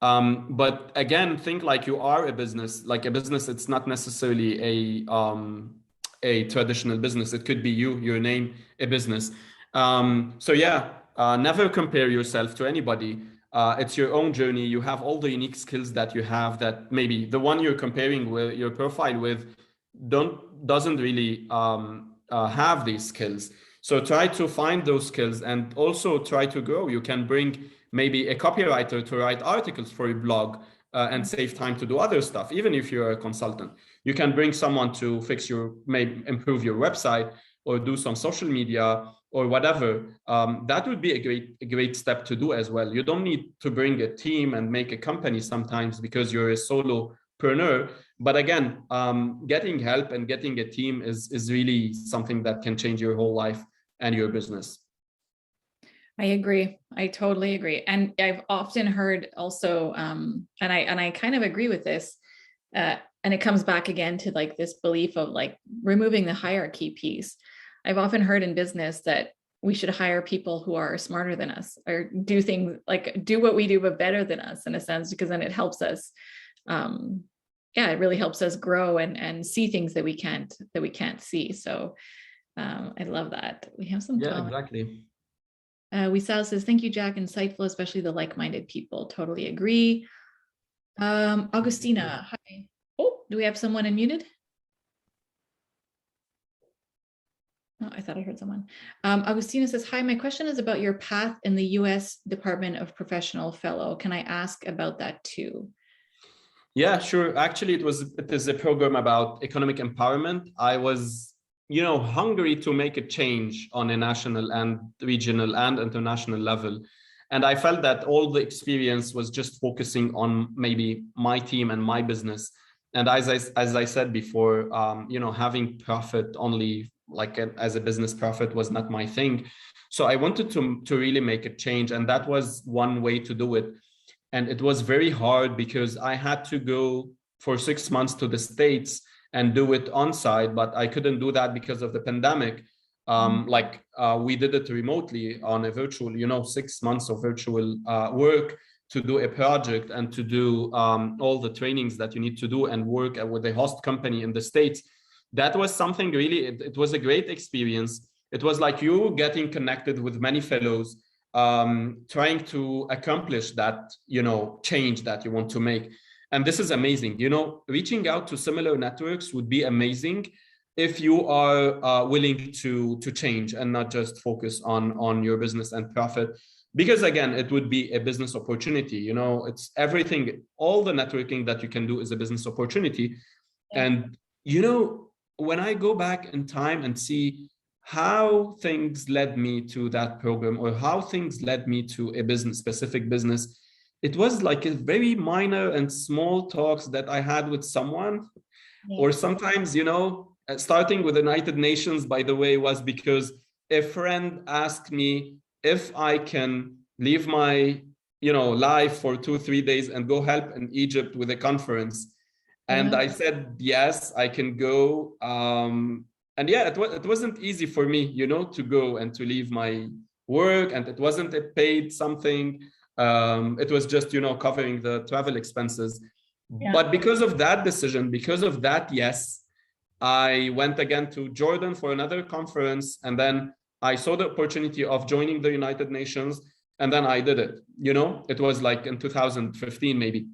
But again, think like you are a business. Like a business, it's not necessarily a traditional business. It could be you, your name, a business. So yeah, never compare yourself to anybody. It's your own journey. You have all the unique skills that you have that maybe the one you're comparing with your profile with doesn't really have these skills. So try to find those skills and also try to grow. You can bring maybe a copywriter to write articles for your blog and save time to do other stuff. Even if you're a consultant, you can bring someone to maybe improve your website or do some social media or whatever. That would be a great step to do as well. You don't need to bring a team and make a company sometimes because you're a solopreneur. But again, getting help and getting a team is really something that can change your whole life and your business. I agree. I totally agree. And I've often heard also, and I kind of agree with this, and it comes back again to like this belief of like removing the hierarchy piece. I've often heard in business that we should hire people who are smarter than us, or do things like do what we do, but better than us in a sense, because then it helps us. It really helps us grow and see things that we can't see. So I love that. We have some comments. Exactly. Wisal says, thank you, Jack. Insightful, especially the like-minded people. Totally agree. Augustina, hi. Oh, do we have someone unmuted? Oh, I thought I heard someone. Augustina says, hi, my question is about your path in the US Department of Professional Fellow. Can I ask about that too? Yeah, sure. Actually, it is a program about economic empowerment. I was hungry to make a change on a national and regional and international level. And I felt that all the experience was just focusing on maybe my team and my business. And as I said before, having profit only as a business profit was not my thing. So I wanted to really make a change. And that was one way to do it. And it was very hard because I had to go for 6 months to the States and do it on site, but I couldn't do that because of the pandemic. We did it remotely on a virtual, 6 months of virtual work to do a project and to do all the trainings that you need to do and work with a host company in the States. That was something really, it was a great experience. It was like you getting connected with many fellows, trying to accomplish that, change that you want to make. And this is amazing. Reaching out to similar networks would be amazing if you are willing to change and not just focus on your business and profit. Because again, it would be a business opportunity. It's everything. All the networking that you can do is a business opportunity. Yeah. And when I go back in time and see how things led me to that program or how things led me to a specific business, it was like a very minor and small talks that I had with someone. Yeah. Or sometimes, starting with the United Nations, by the way, was because a friend asked me if I can leave my, life for 2-3 days and go help in Egypt with a conference. And I said, yes, I can go. and yeah, it wasn't easy for me, to go and to leave my work, and it wasn't a paid something. It was just, covering the travel expenses. Yeah. But because of that decision, because of that, yes, I went again to Jordan for another conference, and then I saw the opportunity of joining the United Nations, and then I did it. It was like in 2015, maybe.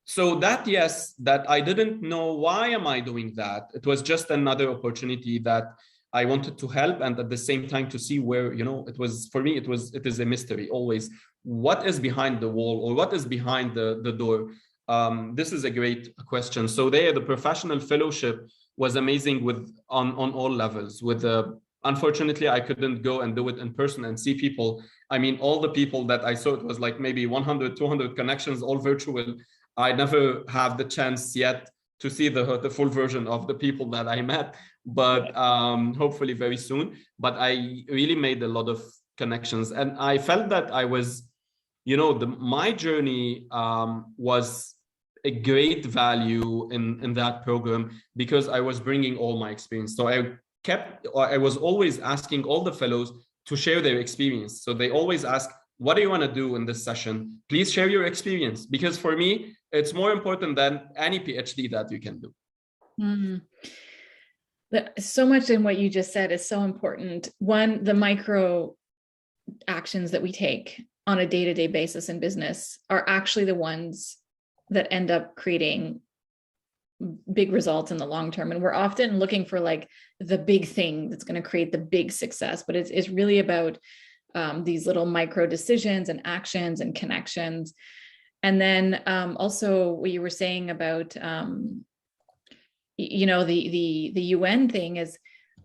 So that, yes, that I didn't know why am I doing that. It was just another opportunity that I wanted to help, and at the same time to see where, it was, for me, it is a mystery always. What is behind the wall, or what is behind the door? This is a great question. So there, the professional fellowship was amazing on all levels. Unfortunately, I couldn't go and do it in person and see people. I mean, all the people that I saw, it was like maybe 100, 200 connections, all virtual. I never have the chance yet to see the full version of the people that I met, but hopefully very soon. But I really made a lot of connections, and I felt that I was, my journey was a great value in that program, because I was bringing all my experience. So I was always asking all the fellows to share their experience. So they always ask, what do you want to do in this session? Please share your experience, because for me, it's more important than any PhD that you can do. Mm. So much in what you just said is so important. One, the micro actions that we take on a day-to-day basis in business are actually the ones that end up creating big results in the long term. And we're often looking for like the big thing that's going to create the big success, but it's really about these little micro decisions and actions and connections. And then also what you were saying about the UN thing is,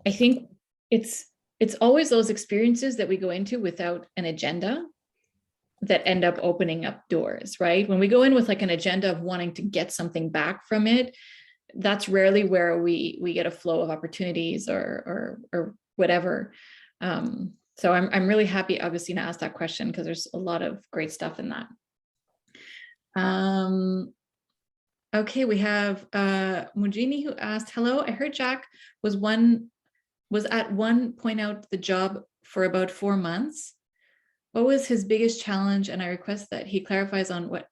I think it's always those experiences that we go into without an agenda that end up opening up doors, right? When we go in with like an agenda of wanting to get something back from it, that's rarely where we get a flow of opportunities or whatever. So I'm really happy Augustina asked that question, because there's a lot of great stuff in that. Okay, we have Mujini who asked, hello, I heard Jack was at one point out the job for about 4 months. What was his biggest challenge? And I request that he clarifies on what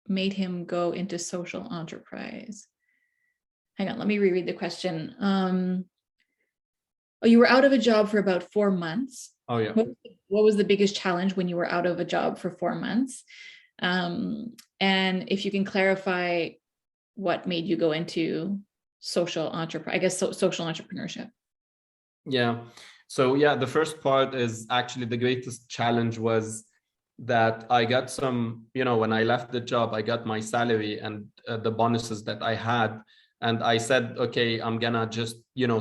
made him go into social enterprise. Hang on, let me reread the question. You were out of a job for about 4 months. Oh, yeah. What was the biggest challenge when you were out of a job for 4 months? And if you can clarify what made you go into social enterprise, I guess social entrepreneurship. Yeah. So yeah, the first part is actually the greatest challenge was that I got some, when I left the job, I got my salary and the bonuses that I had. And I said, okay, I'm gonna just,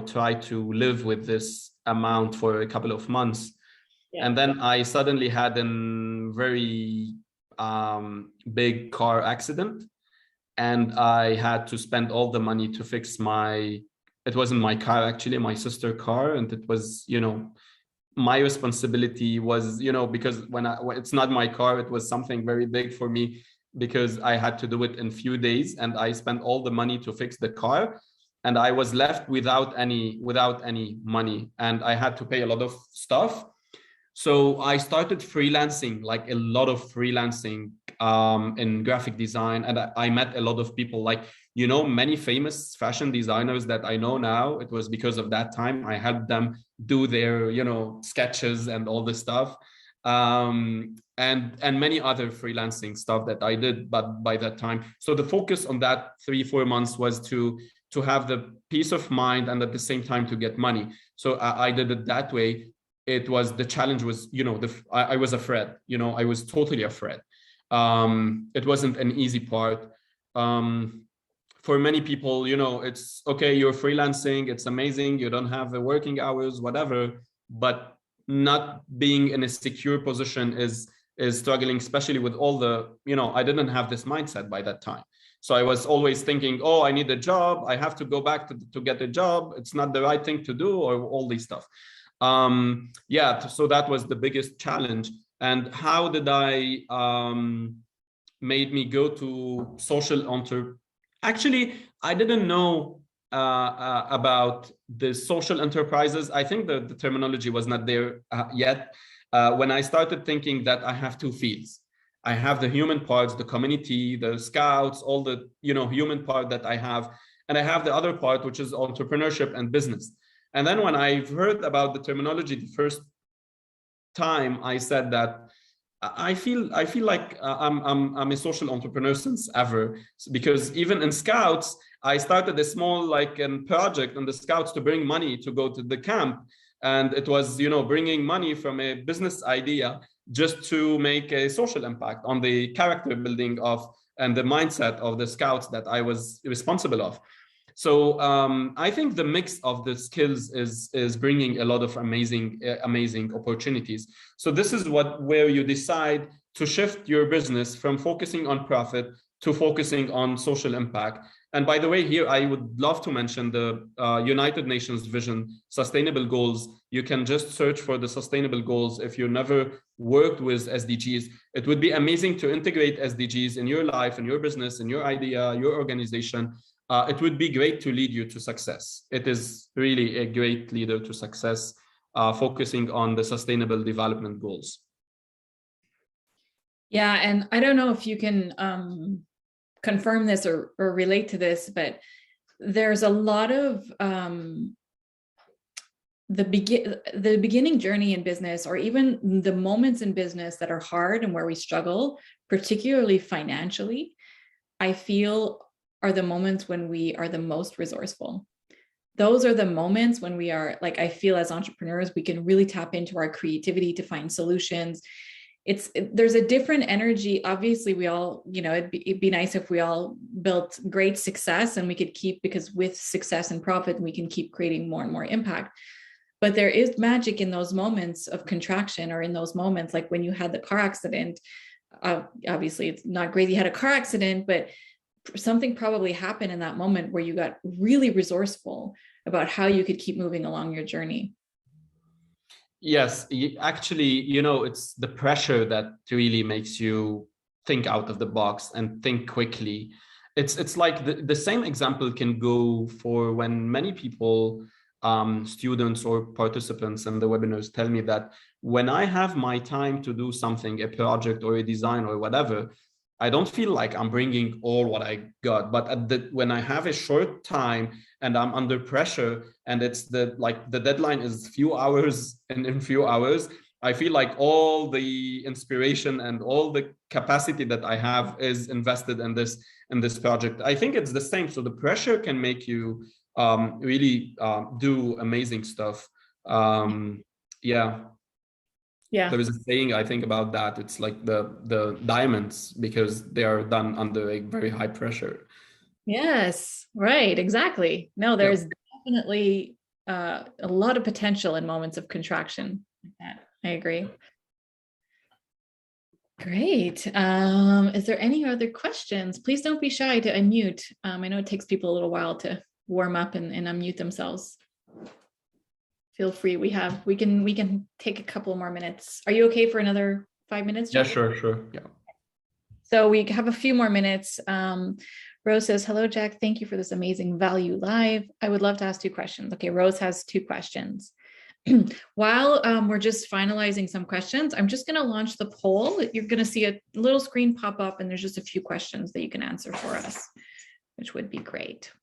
try to live with this amount for a couple of months. Yeah. And then I suddenly had a very big car accident. And I had to spend all the money to fix it wasn't my car, actually, my sister's car. And it was, my responsibility was, because when it's not my car, it was something very big for me, because I had to do it in few days, and I spent all the money to fix the car, and I was left without any money, and I had to pay a lot of stuff. So I started freelancing, like a lot of freelancing in graphic design. And I met a lot of people, like, many famous fashion designers that I know now. It was because of that time. I helped them do their, sketches and all this stuff. And many other freelancing stuff that I did, but by that time. So the focus on that 3-4 months was to have the peace of mind, and at the same time to get money. So I did it that way. The challenge was, I was afraid, I was totally afraid. It wasn't an easy part. For many people, it's okay, you're freelancing, it's amazing, you don't have the working hours, whatever, but not being in a secure position is struggling, especially with all the, I didn't have this mindset by that time. So I was always thinking, oh, I need a job, I have to go back to get a job, it's not the right thing to do, or all these stuff. So that was the biggest challenge. And how did I made me go to social entrepreneur? Actually, I didn't know about the social enterprises, I think the terminology was not there yet. When I started thinking that I have two fields, I have the human parts, the community, the scouts, all the human part that I have, and I have the other part, which is entrepreneurship and business. And then when I've heard about the terminology the first time, I said that I feel like I'm a social entrepreneur since ever, because even in scouts I started a small project in the scouts to bring money to go to the camp, and it was bringing money from a business idea just to make a social impact on the character building of and the mindset of the scouts that I was responsible of. So I think the mix of the skills is bringing a lot of amazing opportunities. So this is where you decide to shift your business from focusing on profit to focusing on social impact. And by the way, here I would love to mention the United Nations Vision Sustainable Goals. You can just search for the Sustainable Goals. If you never worked with SDGs, it would be amazing to integrate SDGs in your life, in your business, in your idea, your organization. It would be great to lead you to success. It is really a great leader to success, focusing on the Sustainable Development Goals. Yeah, and I don't know if you can confirm this or relate to this, but there's a lot of the beginning journey in business, or even the moments in business that are hard and where we struggle, particularly financially, I feel are the moments when we are the most resourceful. Those are the moments when we are I feel as entrepreneurs, we can really tap into our creativity to find solutions. There's a different energy. Obviously, we all, it'd be nice if we all built great success and we could keep, because with success and profit, we can keep creating more and more impact. But there is magic in those moments of contraction, or in those moments like when you had the car accident. Obviously, it's not great you had a car accident, but something probably happened in that moment where you got really resourceful about how you could keep moving along your journey. Yes, actually, it's the pressure that really makes you think out of the box and think quickly. It's like the same example can go for when many people, students or participants in the webinars, tell me that when I have my time to do something, a project or a design or whatever, I don't feel like I'm bringing all what I got. But when I have a short time and I'm under pressure, and it's the deadline is few hours, and in few hours, I feel like all the inspiration and all the capacity that I have is invested in this project. I think it's the same. So the pressure can make you really do amazing stuff. Yeah. There is a saying, I think, about that. It's like the diamonds, because they are done under a very high pressure. Yes, right, exactly. No, there's definitely a lot of potential in moments of contraction like that. I agree. Great. Is there any other questions? Please don't be shy to unmute. I know it takes people a little while to warm up and unmute themselves. Feel free. We can take a couple more minutes. Are you okay for another 5 minutes, Jack? Yeah, sure. Yeah. So we have a few more minutes. Rose says, hello, Jack. Thank you for this amazing value live. I would love to ask 2 questions. Okay, Rose has 2 questions. While we're just finalizing some questions, I'm just going to launch the poll. You're going to see a little screen pop up, and there's just a few questions that you can answer for us, which would be great.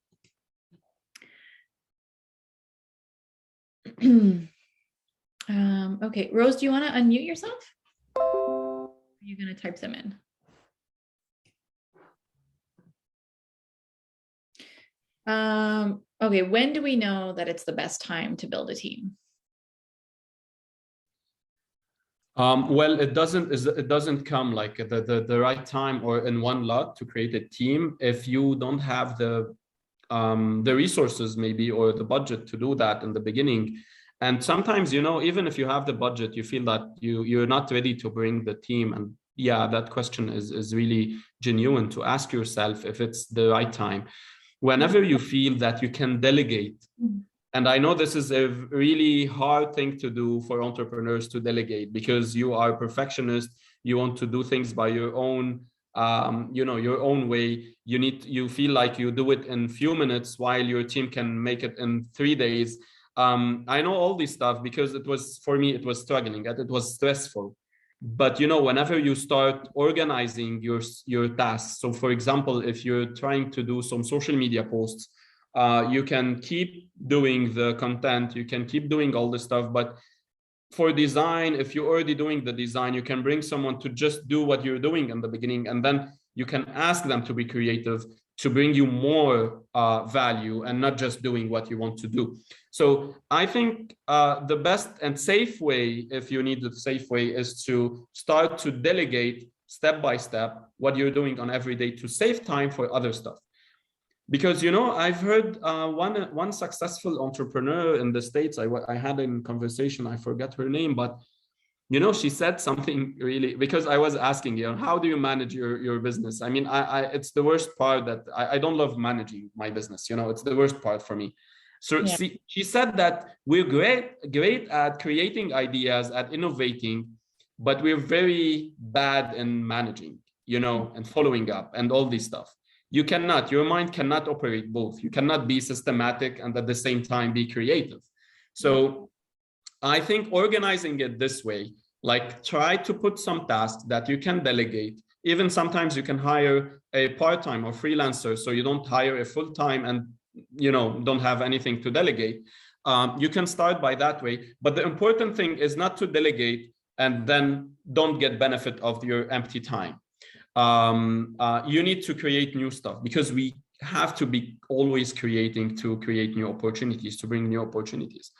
Okay, Rose, do you want to unmute yourself? Or are you going to type them in? Okay, when do we know that it's the best time to build a team? Well, it doesn't come like the right time or in one lot to create a team if you don't have the resources maybe, or the budget to do that in the beginning. And sometimes, even if you have the budget, you feel that you're not ready to bring the team. And yeah, that question is really genuine to ask yourself if it's the right time. Whenever you feel that you can delegate, and I know this is a really hard thing to do for entrepreneurs, to delegate, because you are a perfectionist, you want to do things by your own your own way. You feel like you do it in few minutes while your team can make it in 3 days. I know all this stuff because for me, it was struggling and it was stressful. But whenever you start organizing your tasks, so for example, if you're trying to do some social media posts, you can keep doing the content, you can keep doing all this stuff. But for design, if you're already doing the design, you can bring someone to just do what you're doing in the beginning, and then you can ask them to be creative, to bring you more value, and not just doing what you want to do. So I think the best and safe way, if you need the safe way, is to start to delegate step by step what you're doing on every day to save time for other stuff. Because I've heard one successful entrepreneur in the States. I had a conversation, I forgot her name, but she said something really, because I was asking, how do you manage your business? I mean, it's the worst part, that I don't love managing my business. It's the worst part for me. So Yeah. she said that we're great at creating ideas, at innovating, but we're very bad in managing, and following up and all this stuff. Your mind cannot operate both. You cannot be systematic and at the same time be creative. So I think organizing it this way, like try to put some tasks that you can delegate. Even sometimes you can hire a part-time or freelancer, so you don't hire a full-time and don't have anything to delegate. You can start by that way. But the important thing is not to delegate and then don't get benefit of your empty time. You need to create new stuff, because we have to be always creating to create new opportunities, to bring new opportunities.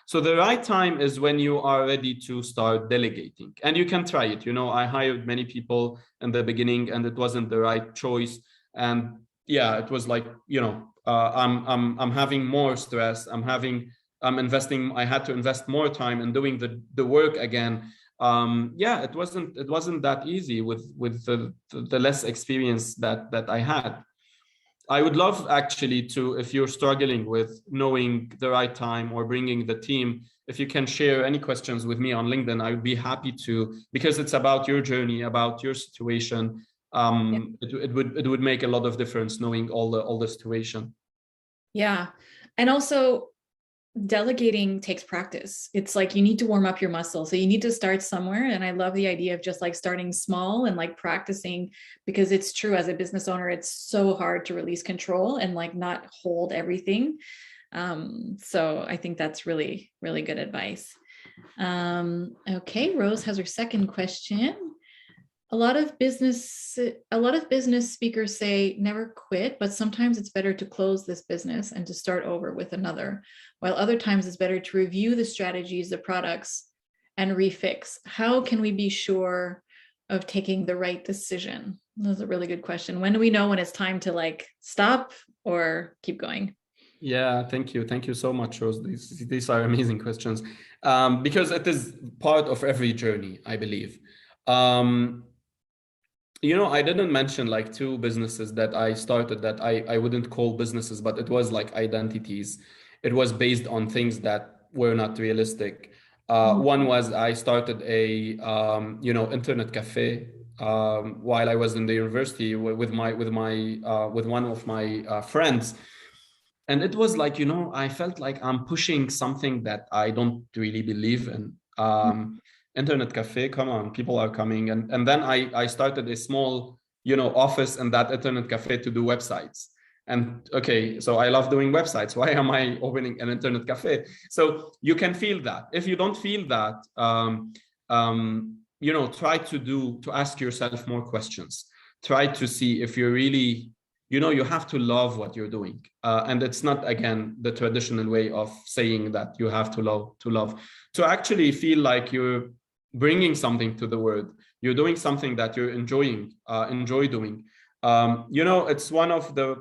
So the right time is when you are ready to start delegating, and you can try it. I hired many people in the beginning and it wasn't the right choice. And yeah, it was like, I'm having more stress. I'm investing. I had to invest more time in doing the work again. It wasn't that easy with the less experience that I had. I would love actually to, if you're struggling with knowing the right time or bringing the team, if you can share any questions with me on LinkedIn, I would be happy to, because it's about your journey, about your situation. It would make a lot of difference knowing all the situation. Yeah. And also, delegating takes practice. It's like you need to warm up your muscle. So you need to start somewhere. And I love the idea of just like starting small and like practicing, because it's true, as a business owner, it's so hard to release control and like not hold everything. So I think that's really, really good advice. Okay, Rose has her second question. A lot of business speakers say never quit, but sometimes it's better to close this business and to start over with another, while other times it's better to review the strategies, the products, and refix. How can we be sure of taking the right decision? That's a really good question. When do we know when it's time to like stop or keep going? Yeah, thank you. Thank you so much, Rose. These are amazing questions, because it is part of every journey, I believe. I didn't mention like two businesses that I started that I wouldn't call businesses, but it was like identities. It was based on things that were not realistic. One was I started a internet cafe while I was in the university with one of my friends. And it was like, I felt like I'm pushing something that I don't really believe in. Internet cafe, come on, people are coming. And then I started a small, office in that internet cafe to do websites. And okay, so I love doing websites. Why am I opening an internet cafe? So you can feel that. If you don't feel that, try to ask yourself more questions. Try to see if you're really, you have to love what you're doing. And it's not, again, the traditional way of saying that you have to love, to actually feel like you're bringing something to the world. You're doing something that you're enjoy doing. It's one of the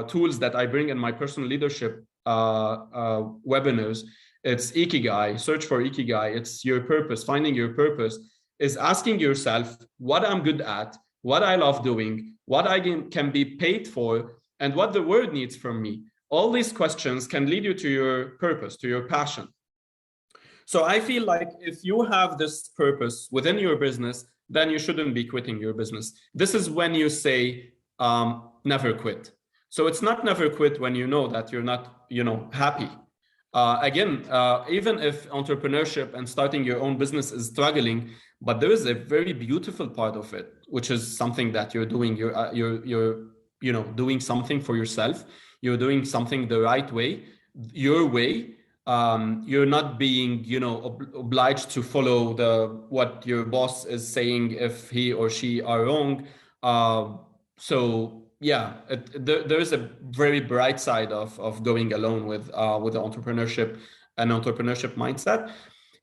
tools that I bring in my personal leadership webinars. It's Ikigai, search for Ikigai. It's your purpose. Finding your purpose is asking yourself what I'm good at, what I love doing, what I can be paid for, and what the world needs from me. All these questions can lead you to your purpose, to your passion. So I feel like if you have this purpose within your business, then you shouldn't be quitting your business. This is when you say never quit. So it's not never quit when you know that you're not, happy. Again, even if entrepreneurship and starting your own business is struggling, but there is a very beautiful part of it, which is something that you're doing. You're doing something for yourself. You're doing something the right way, your way. You're not being, obliged to follow what your boss is saying if he or she are wrong. So yeah, there is a very bright side of going alone with the entrepreneurship and entrepreneurship mindset.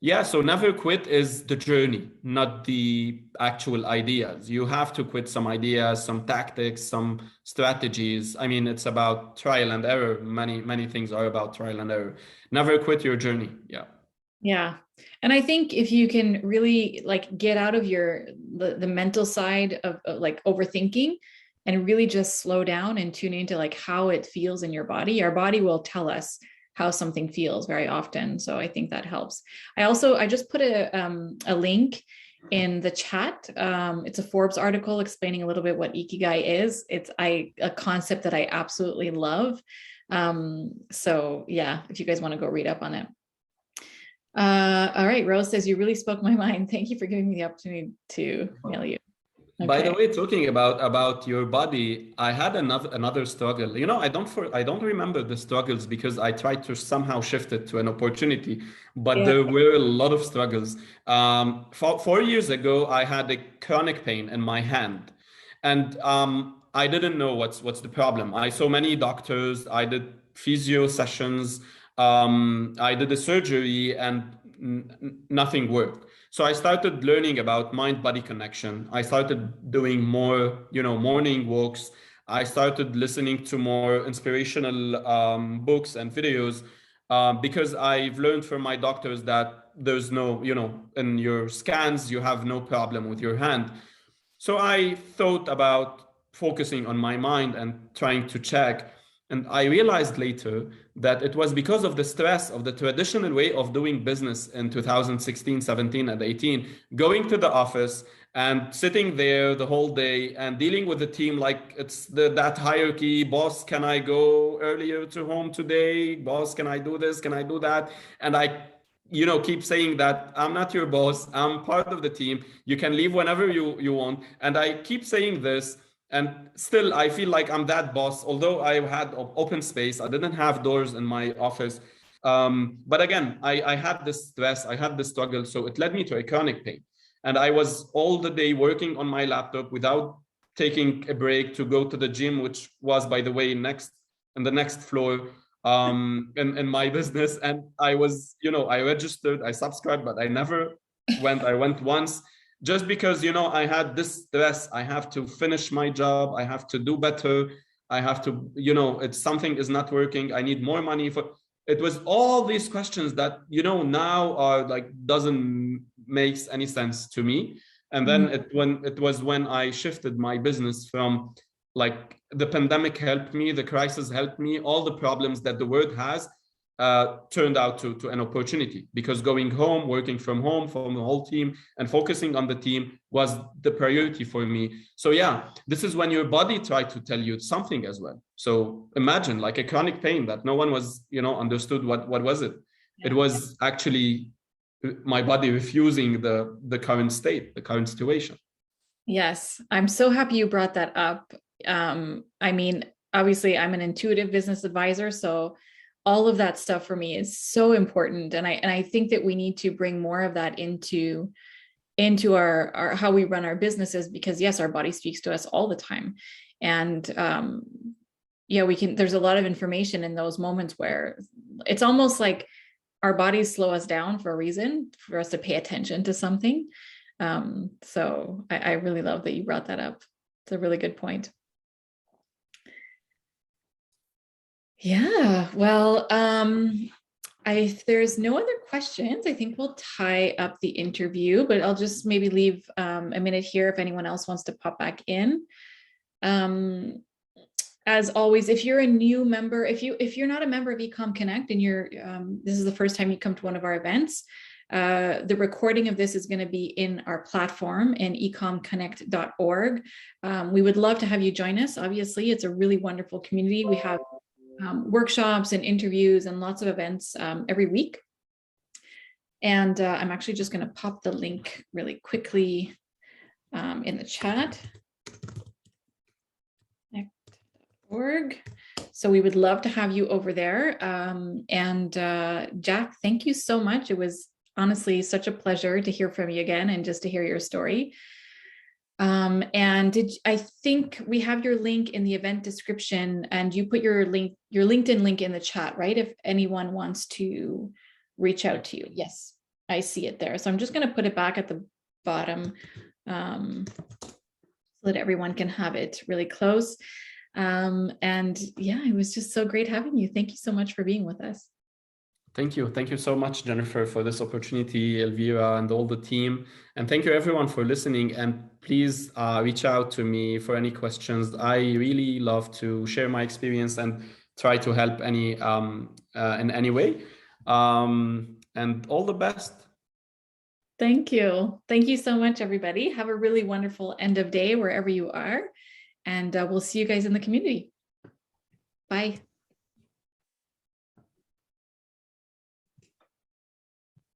Yeah, so never quit is the journey, not the actual ideas. You have to quit some ideas, some tactics, some strategies. I mean, it's about trial and error. Many things are about trial and error. Never quit your journey. Yeah. Yeah. And I think if you can really like get out of the mental side of like overthinking and really just slow down and tune into like how it feels in your body, our body will tell us how something feels very often. So I think that helps. I just put a link in the chat. It's a Forbes article explaining a little bit what Ikigai is. It's a concept that I absolutely love. So yeah, if you guys want to go read up on it. All right, Rose says, you really spoke my mind. Thank you for giving me the opportunity to mail you. Okay. By the way, talking about your body, I had another struggle. I don't remember the struggles because I tried to somehow shift it to an opportunity, but there were a lot of struggles. 4 years ago, I had a chronic pain in my hand, and I didn't know what's the problem. I saw many doctors. I did physio sessions. I did a surgery, and nothing worked. So I started learning about mind-body connection. I started doing more, morning walks. I started listening to more inspirational books and videos because I've learned from my doctors that there's no, in your scans, you have no problem with your hand. So I thought about focusing on my mind and trying to check. And I realized later that it was because of the stress of the traditional way of doing business in 2016, 17, and 18, going to the office and sitting there the whole day and dealing with the team like it's that hierarchy. Boss, can I go earlier to home today? Boss, can I do this? Can I do that? And I keep saying that I'm not your boss. I'm part of the team. You can leave whenever you want. And I keep saying this. And still, I feel like I'm that boss. Although I had open space, I didn't have doors in my office. But again, I had this stress, I had this struggle. So it led me to a chronic pain. And I was all the day working on my laptop without taking a break to go to the gym, which was, by the way, in the next floor in my business. And I was, I registered, I subscribed, but I never went. I went once just because, I had this stress. I have to finish my job. I have to do better. I have to, it's something is not working. I need more money for it. Was all these questions that, now are like, doesn't makes any sense to me. And then when I shifted my business from like the pandemic helped me, the crisis helped me, all the problems that the world has turned out to an opportunity, because going home, working from home, from the whole team and focusing on the team was the priority for me. So yeah, this is when your body tried to tell you something as well. So imagine like a chronic pain that no one was, understood what was it. It was actually my body refusing the current state, the current situation. Yes, I'm so happy you brought that up. I mean, obviously I'm an intuitive business advisor, so all of that stuff for me is so important. And I think that we need to bring more of that into our how we run our businesses, because yes, our body speaks to us all the time. And there's a lot of information in those moments where it's almost like our bodies slow us down for a reason, for us to pay attention to something. So I really love that you brought that up. It's a really good point. Yeah, well, if there's no other questions, I think we'll tie up the interview, but I'll just maybe leave a minute here if anyone else wants to pop back in. As always, if you're a new member, if you're not a member of ecomConnect and you're this is the first time you come to one of our events, The recording of this is going to be in our platform in ecomConnect.org. We would love to have you join us. Obviously, it's a really wonderful community. We have workshops and interviews and lots of events every week. And I'm actually just going to pop the link really quickly in the chat. Org. So we would love to have you over there. Jack, thank you so much. It was honestly such a pleasure to hear from you again and just to hear your story. I think we have your link in the event description, and you put your LinkedIn link in the chat, right? If anyone wants to reach out to you. Yes, I see it there. So I'm just going to put it back at the bottom so that everyone can have it really close. Yeah, it was just so great having you. Thank you so much for being with us. Thank you. Thank you so much, Jennifer, for this opportunity, Elvira, and all the team. And thank you, everyone, for listening. And please reach out to me for any questions. I really love to share my experience and try to help in any way. And all the best. Thank you. Thank you so much, everybody. Have a really wonderful end of day wherever you are. And we'll see you guys in the community. Bye.